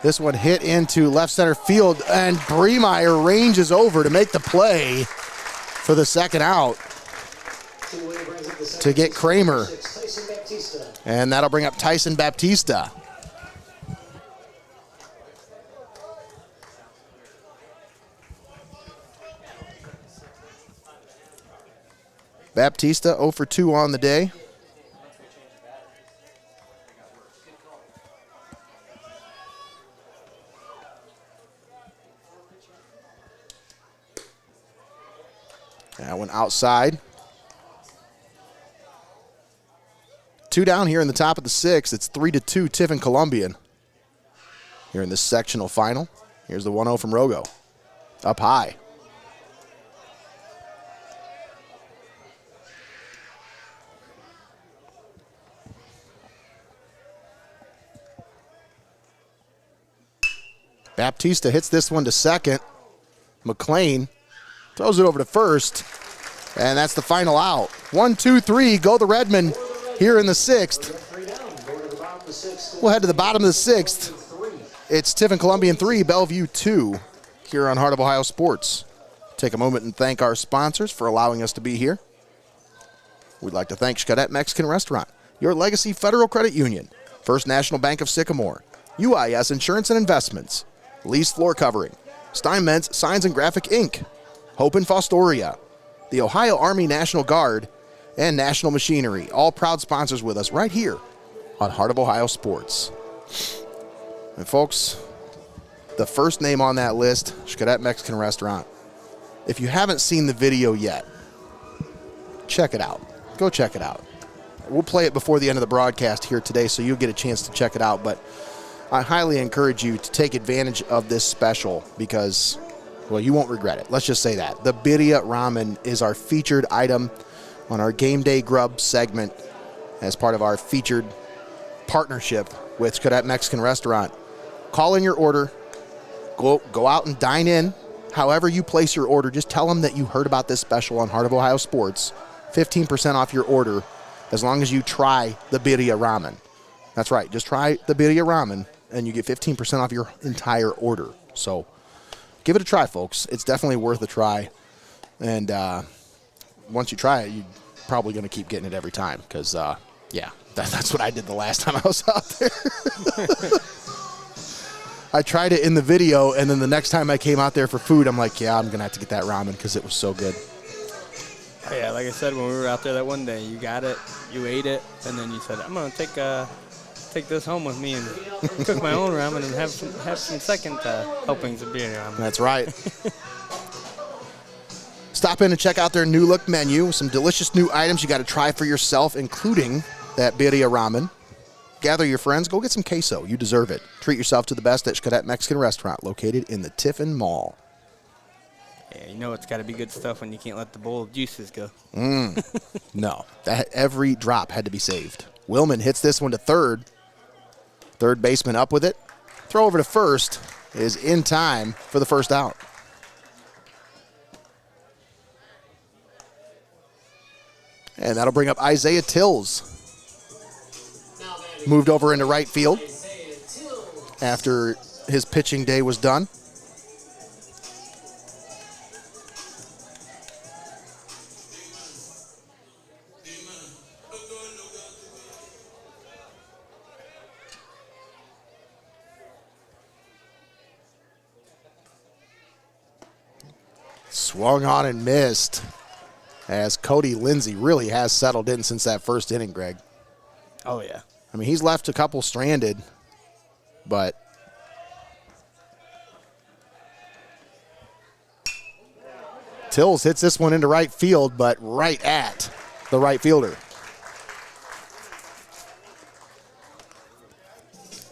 This one hit into left center field, and Bremeyer ranges over to make the play for the second out to get Kramer. And that'll bring up Tyson Baptista. Baptista 0 for 2 on the day. That one outside. 2 down here in the top of the 6th. It's 3-2 Tiffin Columbian here in this sectional final. Here's the 1-0 from Rogo. Up high. Baptista hits this one to second. McLean throws it over to first. And that's the final out. 1, 2, 3, go the Redmen here in the 6th. We'll head to the bottom of the 6th. It's Tiffin Columbian 3, Bellevue 2 here on Heart of Ohio Sports. Take a moment and thank our sponsors for allowing us to be here. We'd like to thank Xcaret Mexican Restaurant, Your Legacy Federal Credit Union, First National Bank of Sycamore, UIS Insurance and Investments, Lee's Floor Covering, Steinmetz Signs and Graphic Inc., Hope in Fostoria, the Ohio Army National Guard, and National Machinery, all proud sponsors with us right here on Heart of Ohio Sports. And folks, the first name on that list, Xcaret Mexican Restaurant. If you haven't seen the video yet, check it out. Go check it out. We'll play it before the end of the broadcast here today, so you'll get a chance to check it out. But I highly encourage you to take advantage of this special because, well, you won't regret it. Let's just say that. The birria ramen is our featured item on our Game Day Grub segment as part of our featured partnership with Xcaret Mexican Restaurant. Call in your order. Go out and dine in. However you place your order, just tell them that you heard about this special on Heart of Ohio Sports. 15% off your order as long as you try the birria ramen. That's right. Just try the birria ramen, and you get 15% off your entire order. So give it a try, folks. It's definitely worth a try. And once you try it, you're probably going to keep getting it every time because, that's what I did the last time I was out there. I tried it in the video, and then the next time I came out there for food, I'm like, yeah, I'm going to have to get that ramen because it was so good. Oh, yeah, like I said, when we were out there that one day, you got it, you ate it, and then you said, I'm going to take this home with me and cook my own ramen and have some second helpings of beer ramen. That's right. Stop in and check out their new look menu. Some delicious new items you got to try for yourself, including that birria ramen. Gather your friends. Go get some queso. You deserve it. Treat yourself to the best at Xcaret Mexican Restaurant, located in the Tiffin Mall. Yeah, you know it's got to be good stuff when you can't let the bowl of juices go. No, every drop had to be saved. Willman hits this one to third. Third baseman up with it. Throw over to first is in time for the first out. And that'll bring up Isaiah Tills. Moved over into right field after his pitching day was done. Swung on and missed as Cody Lindsay really has settled in since that first inning, Greg. Oh, yeah. I mean, he's left a couple stranded, but Tills hits this one into right field, but right at the right fielder.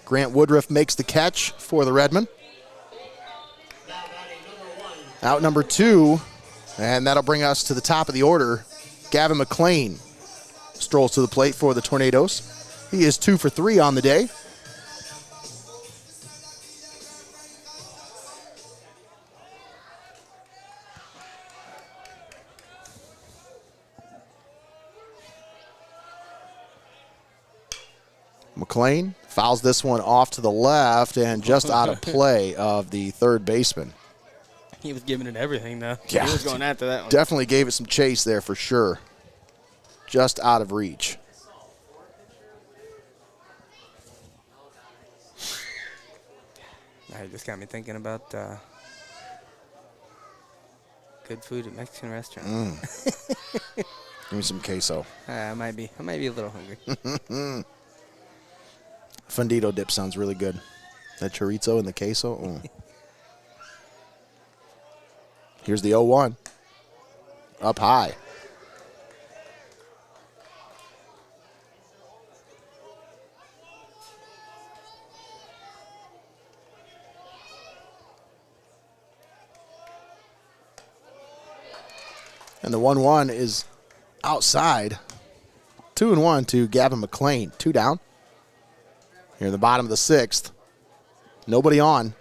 Grant Woodruff makes the catch for the Redmen. Out number 2, and that'll bring us to the top of the order. Gavin McLean strolls to the plate for the Tornadoes. He is 2 for 3 on the day. McLean fouls this one off to the left and just out of play of the third baseman. He was giving it everything, though. Yeah, he was going after that one. Definitely gave it some chase there for sure. Just out of reach. It just got me thinking about good food at Mexican restaurants. Give me some queso. I might be a little hungry. Fundito dip sounds really good. That chorizo and the queso. Here's the 0-1. Up high. And the 1-1 is outside. 2-1 to Gavin McLean. 2 down. Here in the bottom of the 6th. Nobody on.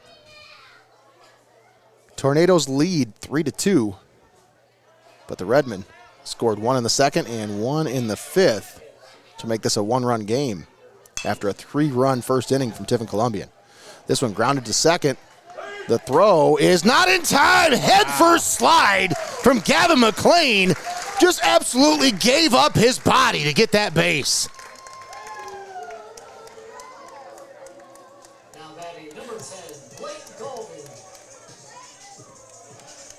Tornadoes lead 3-2. But the Redmen scored 1 in the 2nd and 1 in the 5th to make this a 1-run game after a 3-run first inning from Tiffin Columbian. This one grounded to second. The throw is not in time. Head first slide from Gavin McLean. Just absolutely gave up his body to get that base.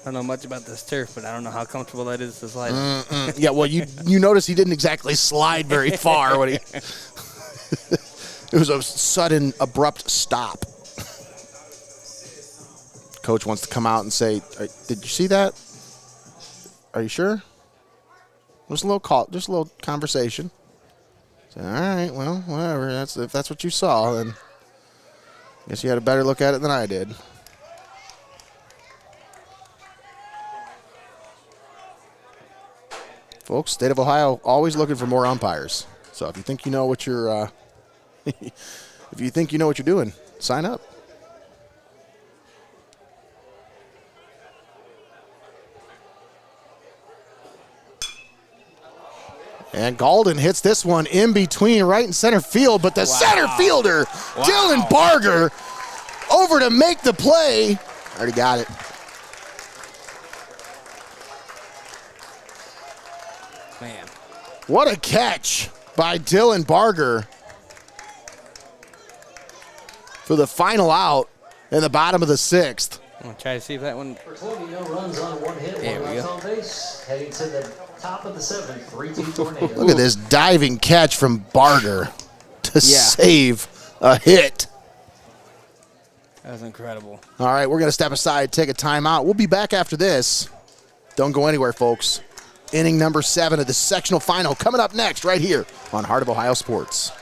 I don't know much about this turf, but I don't know how comfortable that is to slide. Yeah, well, you notice he didn't exactly slide very far when he. It was a sudden, abrupt stop. Coach wants to come out and say, "Did you see that? Are you sure?" Just a little call, just a little conversation. So, all right, well, whatever. If that's what you saw, then I guess you had a better look at it than I did. Folks, state of Ohio always looking for more umpires. So if you think you know what you're, if you think you know what you're doing, sign up. And Galden hits this one in between right and center field, but the center fielder, Dylan Barger, over to make the play. Already got it. Man. What a catch by Dylan Barger for the final out in the bottom of the 6th. I'm going to try to see if that one. For 20, no runs on one hit, There one we left go. on base. Heading to the top of the 7th, 3-2 Tornadoes. Look at this diving catch from Barger to save a hit. That was incredible. All right, we're going to step aside, take a timeout. We'll be back after this. Don't go anywhere, folks. Inning number 7 of the sectional final coming up next right here on Heart of Ohio Sports.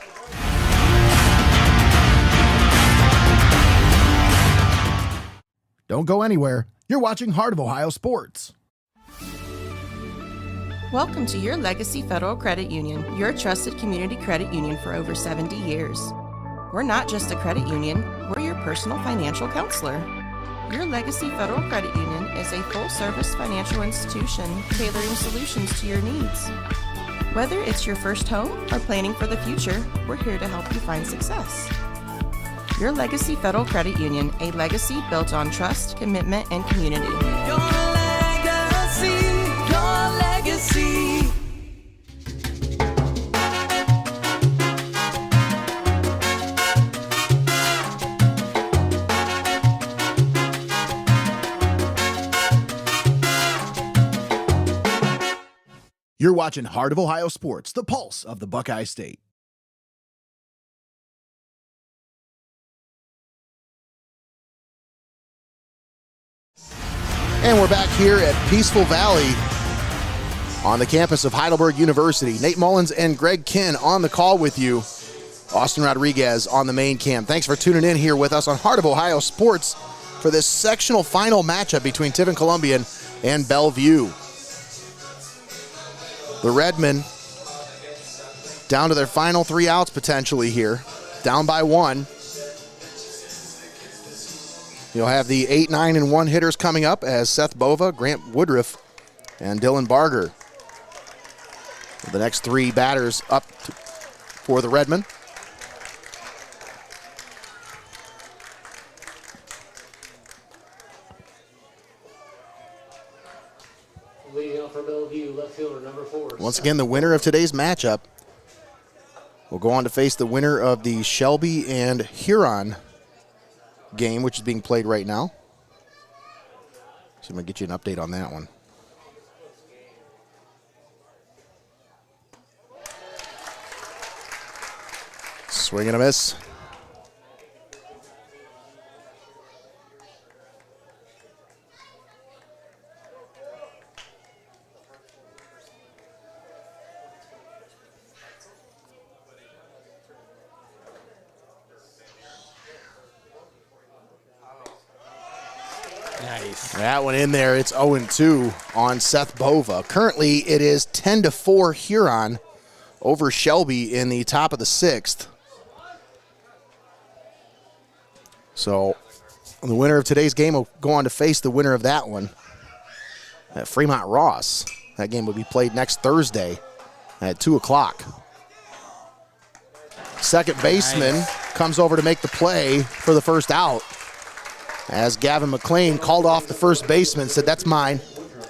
Don't go anywhere. You're watching Heart of Ohio Sports. Welcome to your Legacy Federal Credit Union, your trusted community credit union for over 70 years. We're not just a credit union, we're your personal financial counselor. Your Legacy Federal Credit Union is a full-service financial institution tailoring solutions to your needs. Whether it's your first home or planning for the future, we're here to help you find success. Your Legacy Federal Credit Union, a legacy built on trust, commitment, and community. Your legacy, your legacy. You're watching Heart of Ohio Sports, the pulse of the Buckeye State. And we're back here at Peaceful Valley on the campus of Heidelberg University. Nate Mullins and Greg Kinn on the call with you. Austin Rodriguez on the main cam. Thanks for tuning in here with us on Heart of Ohio Sports for this sectional final matchup between Tiffin Columbian and Bellevue. The Redmen down to their final 3 outs potentially here. Down by 1. You'll have the 8, 9, and 1 hitters coming up as Seth Bova, Grant Woodruff, and Dylan Barger. The next 3 batters up for the Redmen. Leading off for Bellevue, left fielder number 4. Once again, the winner of today's matchup will go on to face the winner of the Shelby and Huron game, which is being played right now. So I'm going to get you an update on that one. Swing and a miss. Nice. That one in there. It's 0-2 on Seth Bova. Currently, it is 10-4 Huron over Shelby in the top of the 6th. So the winner of today's game will go on to face the winner of that one at Fremont Ross. That game will be played next Thursday at 2 o'clock. Second baseman comes over to make the play for the first out, as Gavin McLean called off the first baseman, said, "That's mine.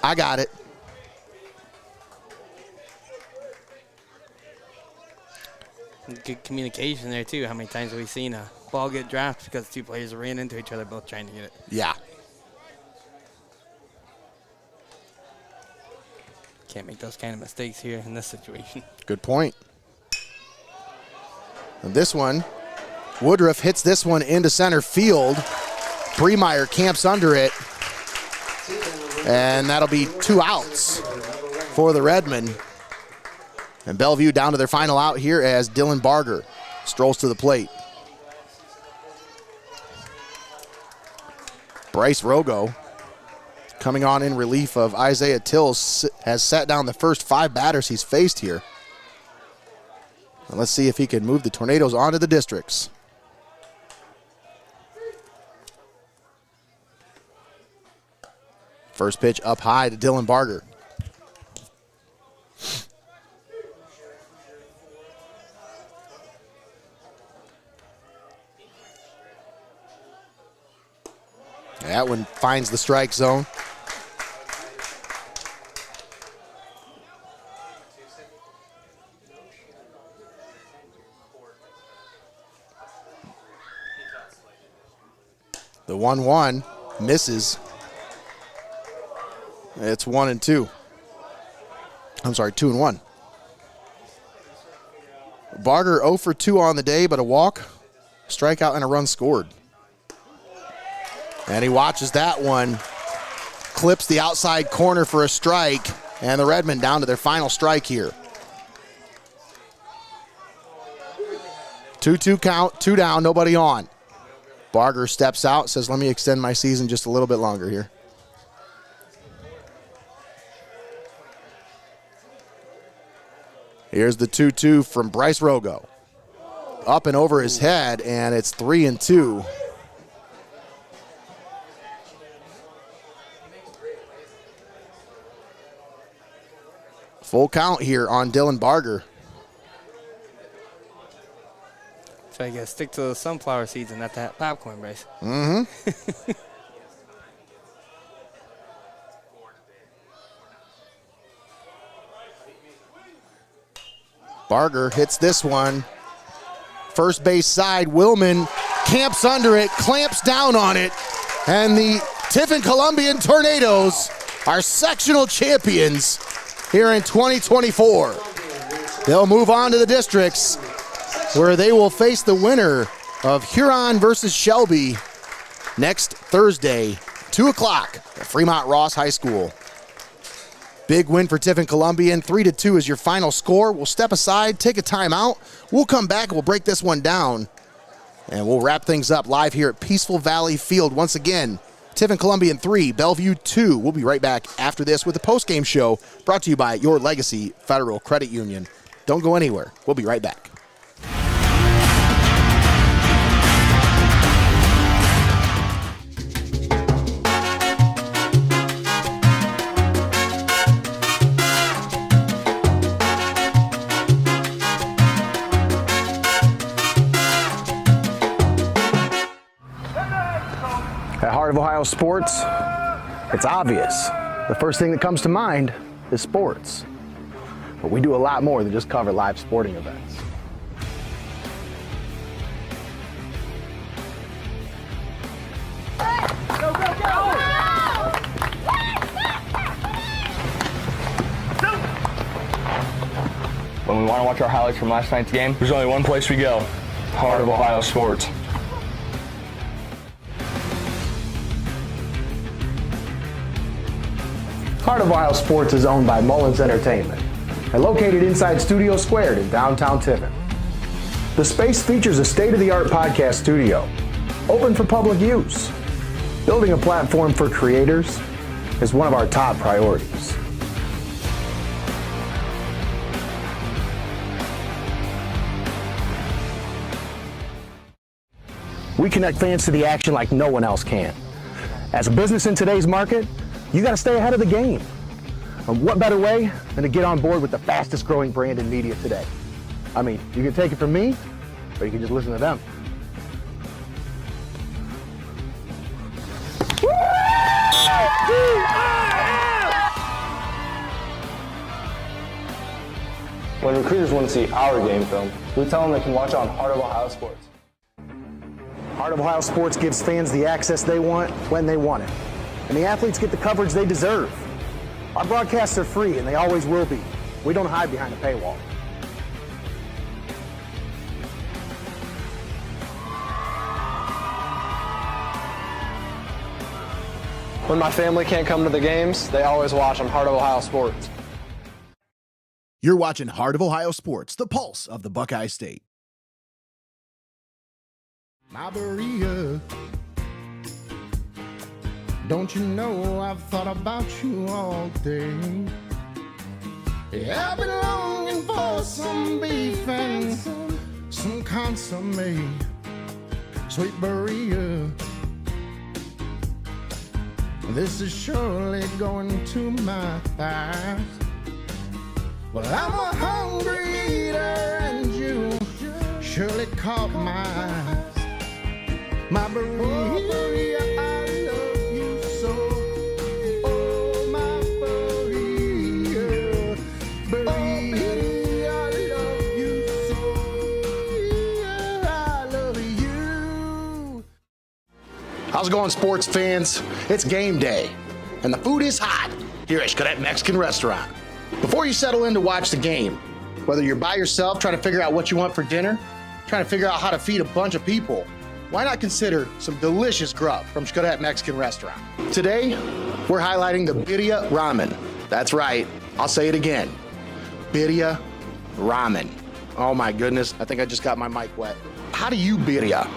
I got it." Good communication there, too. How many times have we seen a ball get dropped because 2 players ran into each other both trying to get it? Yeah. Can't make those kind of mistakes here in this situation. Good point. And this one, Woodruff hits this one into center field. Bremeyer camps under it. And that'll be 2 outs for the Redmen. And Bellevue down to their final out here as Dylan Barger strolls to the plate. Bryce Rogo, coming on in relief of Isaiah Tills, has sat down the first 5 batters he's faced here. And let's see if he can move the Tornadoes onto the districts. First pitch up high to Dylan Barger. That one finds the strike zone. The 1-1 misses. It's 1-2. I'm sorry, 2-1. Barger 0 for 2 on the day, but a walk, strikeout, and a run scored. And he watches that one, clips the outside corner for a strike, and the Redmen down to their final strike here. 2-2 count, 2 down, nobody on. Barger steps out, says, let me extend my season just a little bit longer here. Here's the 2-2 from Bryce Rogo. Up and over his head, and it's 3-2. Full count here on Dylan Barger. So I guess stick to the sunflower seeds and not that popcorn, Bryce. Mm-hmm. Barger hits this one. First base side, Willman camps under it, clamps down on it, and the Tiffin Columbian Tornadoes are sectional champions here in 2024. They'll move on to the districts, where they will face the winner of Huron versus Shelby next Thursday, 2 o'clock at Fremont Ross High School. Big win for Tiffin Columbian. 3-2 is your final score. We'll step aside, take a timeout. We'll come back, we'll break this one down, and we'll wrap things up live here at Peaceful Valley Field. Once again, Tiffin Columbian 3, Bellevue 2. We'll be right back after this with the postgame show brought to you by Your Legacy Federal Credit Union. Don't go anywhere. We'll be right back. At Heart of Ohio Sports, it's obvious. The first thing that comes to mind is sports. But we do a lot more than just cover live sporting events. Go, go, go! When we want to watch our highlights from last night's game, there's only one place we go: Heart of Ohio Sports. Heart of Ohio Sports is owned by Mullins Entertainment and located inside Studio Squared in downtown Tiffin. The space features a state-of-the-art podcast studio, open for public use. Building a platform for creators is one of our top priorities. We connect fans to the action like no one else can. As a business in today's market, you got to stay ahead of the game. And what better way than to get on board with the fastest growing brand in media today? I mean, you can take it from me, or you can just listen to them. When recruiters want to see our game film, we tell them they can watch it on Heart of Ohio Sports. Heart of Ohio Sports gives fans the access they want when they want it. And the athletes get the coverage they deserve. Our broadcasts are free, and they always will be. We don't hide behind a paywall. When my family can't come to the games, they always watch on Heart of Ohio Sports. You're watching Heart of Ohio Sports, the pulse of the Buckeye State. My Berea, don't you know I've thought about you all day? Yeah, I've been longing for some beef and some consomme. Sweet Berea, this is surely going to my thighs. Well, I'm a hungry eater and you surely caught my eyes. My Berea, I love you so. Oh, my Berea, Berea, I love you so. I love you. How's it going, sports fans? It's game day, and the food is hot here at Xcaret Mexican Restaurant. Before you settle in to watch the game, whether you're by yourself trying to figure out what you want for dinner, trying to figure out how to feed a bunch of people, why not consider some delicious grub from Xcaret Mexican Restaurant? Today, we're highlighting the birria ramen. That's right, I'll say it again. Birria ramen. Oh my goodness, I think I just got my mic wet. How do you birria?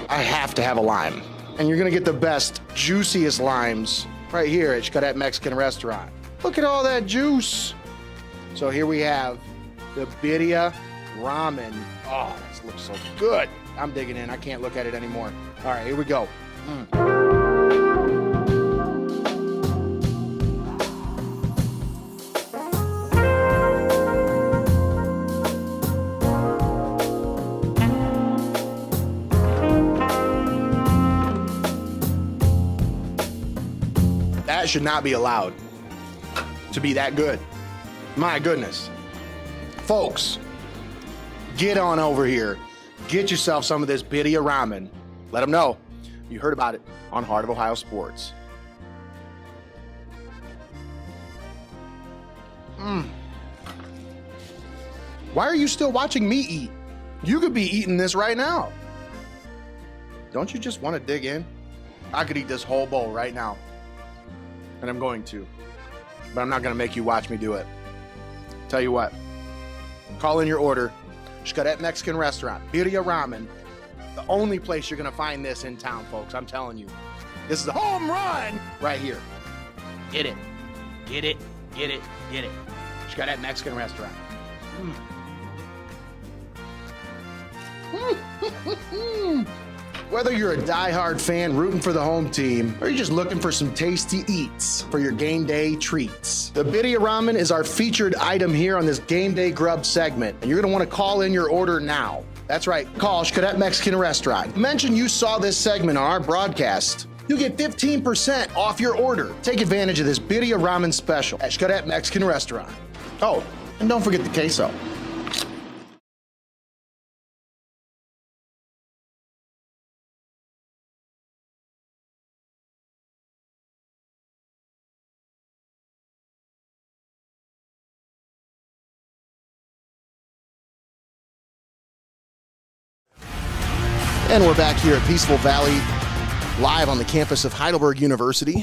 I have to have a lime. And you're gonna get the best, juiciest limes right here at Xcaret Mexican Restaurant. Look at all that juice. So here we have the birria ramen. Oh, this looks so good. I'm digging in. I can't look at it anymore. All right, here we go. That should not be allowed to be that good. My goodness. Folks, get on over here. Get yourself some of this birria ramen. Let them know you heard about it on Heart of Ohio Sports. Why are you still watching me eat? You could be eating this right now. Don't you just want to dig in? I could eat this whole bowl right now. And I'm going to. But I'm not going to make you watch me do it. Tell you what. Call in your order. Xcaret Mexican Restaurant, birria ramen. The only place you're gonna find this in town, folks. I'm telling you. This is a home run right here. Get it. Get it. Get it. Get it. Xcaret Mexican Restaurant. Whether you're a diehard fan rooting for the home team, or you're just looking for some tasty eats for your game day treats, the birria ramen is our featured item here on this game day grub segment, and you're gonna wanna call in your order now. That's right, call Xcaret Mexican Restaurant. Mention you saw this segment on our broadcast. You get 15% off your order. Take advantage of this birria ramen special at Xcaret Mexican Restaurant. Oh, and don't forget the queso. And we're back here at Peaceful Valley, live on the campus of Heidelberg University.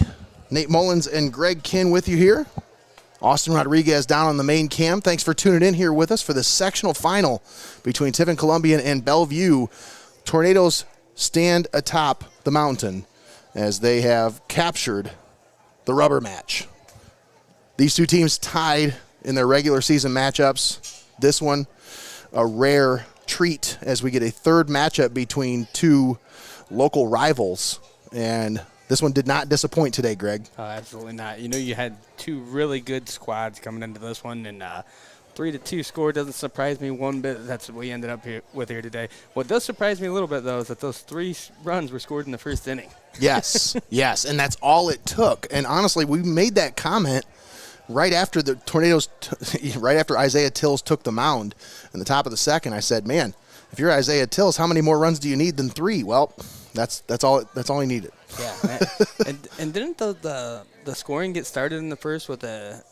Nate Mullins and Greg Kinn with you here. Austin Rodriguez down on the main cam. Thanks for tuning in here with us for the sectional final between Tiffin Columbian and Bellevue. Tornadoes stand atop the mountain as they have captured the rubber match. These two teams tied in their regular season matchups. This one, a rare treat as we get a third matchup between two local rivals, and this one did not disappoint today, Greg. Absolutely not. You know, you had two really good squads coming into this one, and 3-2 score doesn't surprise me one bit. That's what we ended up here today. What does surprise me a little bit, though, is that those 3 runs were scored in the first inning. Yes, yes, and that's all it took. And honestly, we made that comment right after the Tornadoes, right after Isaiah Tills took the mound in the top of the second. I said, man, if you're Isaiah Tills, how many more runs do you need than 3? Well, That's all he needed. Yeah, and didn't the scoring get started in the first with a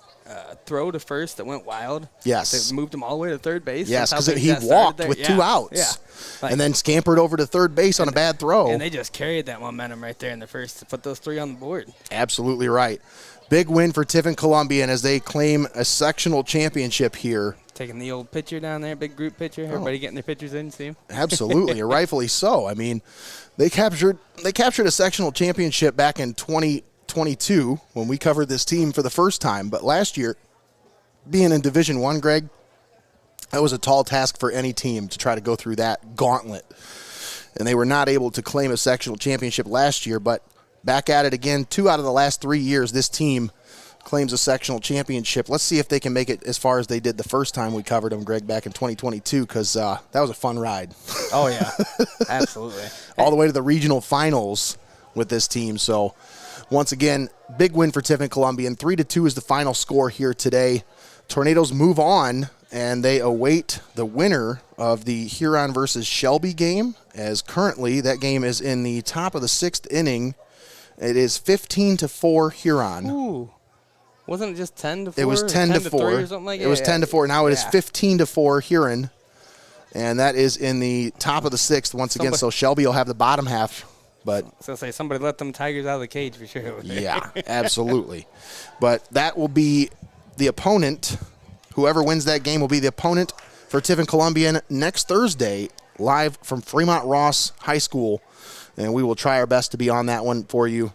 throw to first that went wild? Yes. That moved him all the way to third base. Yes, because he walked with 2 outs. Yeah. And then scampered over to third base on a bad throw. And they just carried that momentum right there in the first to put those 3 on the board. Absolutely right. Big win for Tiffin Columbian as they claim a sectional championship here. Taking the old picture down there, big group picture. Everybody getting their pictures in, see? Absolutely, rightfully so. I mean, they captured a sectional championship back in 2022 when we covered this team for the first time. But last year, being in Division I, Greg, that was a tall task for any team to try to go through that gauntlet. And they were not able to claim a sectional championship last year, but back at it again. 2 out of the last 3 years, this team claims a sectional championship. Let's see if they can make it as far as they did the first time we covered them, Greg, back in 2022, because that was a fun ride. Oh, yeah. Absolutely. All the way to the regional finals with this team. So, once again, big win for Tiffin Columbian. 3-2 is the final score here today. Tornadoes move on, and they await the winner of the Huron versus Shelby game, as currently that game is in the top of the 6th inning. It is 15-4 Huron. Ooh. Wasn't it just 10-4? It was 10-4 or something like that? It was 10-4. Now it is 15-4 Huron, and that is in the top of the 6th once again. So Shelby will have the bottom half. But I was going to say, somebody let them Tigers out of the cage for sure. Yeah, absolutely. But that will be the opponent. Whoever wins that game will be the opponent for Tiffin Columbian next Thursday, live from Fremont Ross High School. And we will try our best to be on that one for you,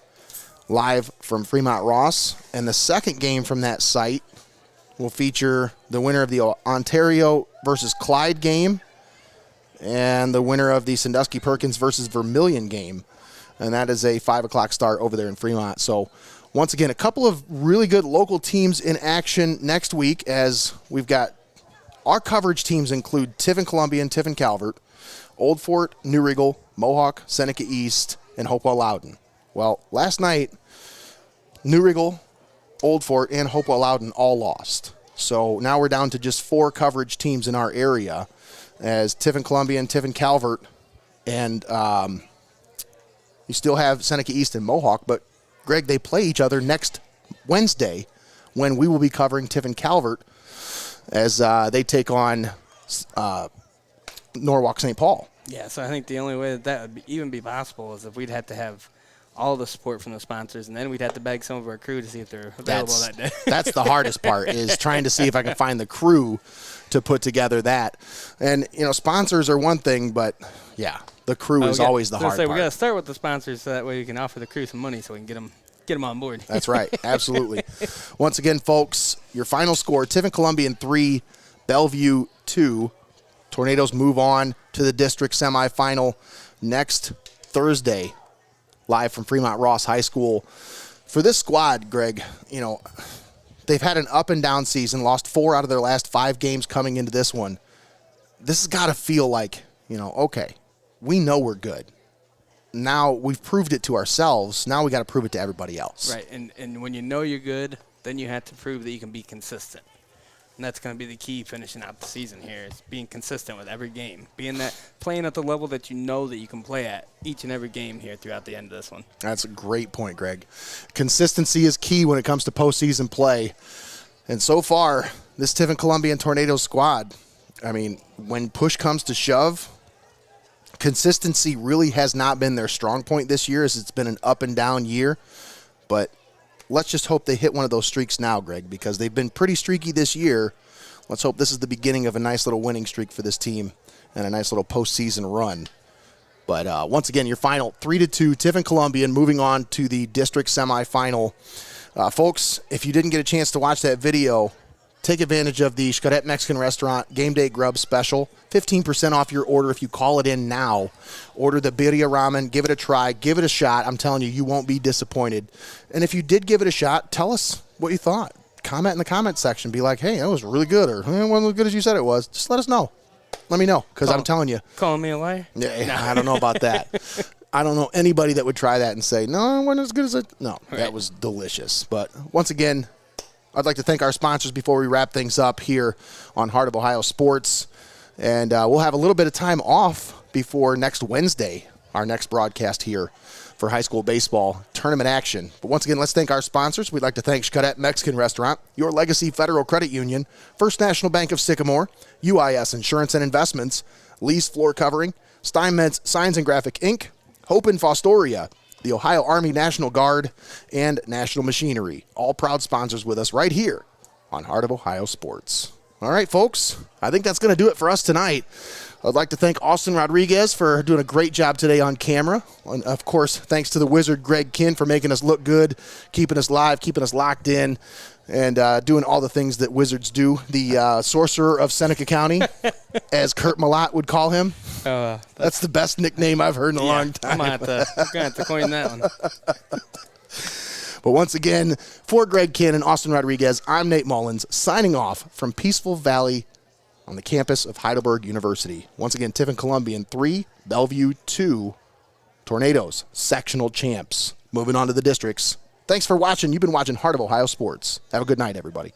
live from Fremont Ross. And the second game from that site will feature the winner of the Ontario versus Clyde game and the winner of the Sandusky Perkins versus Vermilion game. And that is a 5 o'clock start over there in Fremont. So, once again, a couple of really good local teams in action next week, as we've got our coverage teams include Tiffin Columbian, Tiffin Calvert, Old Fort, New Riegel, Mohawk, Seneca East, and Hopewell Loudon. Well, last night, New Riegel, Old Fort, and Hopewell Loudon all lost. So now we're down to just 4 coverage teams in our area, as Tiffin Columbian, Tiffin Calvert, and you still have Seneca East and Mohawk. But, Greg, they play each other next Wednesday when we will be covering Tiffin Calvert as they take on Norwalk St. Paul. Yeah, so I think the only way that would even be possible is if we'd have to have all the support from the sponsors, and then we'd have to beg some of our crew to see if they're available that day. That's the hardest part, is trying to see if I can find the crew to put together that. And, sponsors are one thing, but, yeah, the crew is always the hard part. We got to start with the sponsors so that way we can offer the crew some money so we can get them on board. That's right. Absolutely. Once again, folks, your final score, Tiffin Columbian 3, Bellevue 2. Tornadoes move on to the district semifinal next Thursday, live from Fremont Ross High School. For this squad, Greg, they've had an up and down season, lost 4 out of their last 5 games coming into this one. This has got to feel like, okay, we know we're good. Now we've proved it to ourselves. Now we got to prove it to everybody else. Right, and when you know you're good, then you have to prove that you can be consistent. And that's going to be the key finishing out the season here, is being consistent with every game, playing at the level that you know that you can play at each and every game here throughout the end of this one. That's a great point, Greg. Consistency is key when it comes to postseason play. And so far, this Tiffin Columbian Tornadoes squad, when push comes to shove, consistency really has not been their strong point this year, as it's been an up and down year. But let's just hope they hit one of those streaks now, Greg, because they've been pretty streaky this year. Let's hope this is the beginning of a nice little winning streak for this team and a nice little postseason run. But once again, your final 3-2, Tiffin Columbian moving on to the district semifinal. Folks, if you didn't get a chance to watch that video, take advantage of the Xcaret Mexican Restaurant Game Day Grub Special. 15% off your order if you call it in now. Order the birria ramen. Give it a try. Give it a shot. I'm telling you, you won't be disappointed. And if you did give it a shot, tell us what you thought. Comment in the comment section. Be like, hey, that was really good, or it wasn't as good as you said it was. Just let us know. Let me know, because I'm telling you. Calling me a liar? Yeah, I don't know about that. I don't know anybody that would try that and say, no, it wasn't as good as it. No, that was delicious. But once again, I'd like to thank our sponsors before we wrap things up here on Heart of Ohio Sports. And we'll have a little bit of time off before next Wednesday our next broadcast here for high school baseball tournament action. But once again, let's thank our sponsors. We'd like to thank Xcaret Mexican Restaurant, Your Legacy Federal Credit Union, First National Bank of Sycamore, UIS Insurance and Investments, Lee's Floor Covering, Steinmetz Signs and Graphic Inc., Hope in Fostoria, the Ohio Army National Guard, and National Machinery. All proud sponsors with us right here on Heart of Ohio Sports. All right, folks, I think that's going to do it for us tonight. I'd like to thank Austin Rodriguez for doing a great job today on camera. And, of course, thanks to the wizard Greg Kinn for making us look good, keeping us live, keeping us locked in, and doing all the things that wizards do. The sorcerer of Seneca County, as Kurt Malott would call him. That's the best nickname I've heard in a long time. I'm going to have to coin that one. But once again, for Greg Kinn and Austin Rodriguez, I'm Nate Mullins, signing off from Peaceful Valley on the campus of Heidelberg University. Once again, Tiffin Columbian 3, Bellevue 2, Tornadoes, sectional champs. Moving on to the districts. Thanks for watching. You've been watching Heart of Ohio Sports. Have a good night, everybody.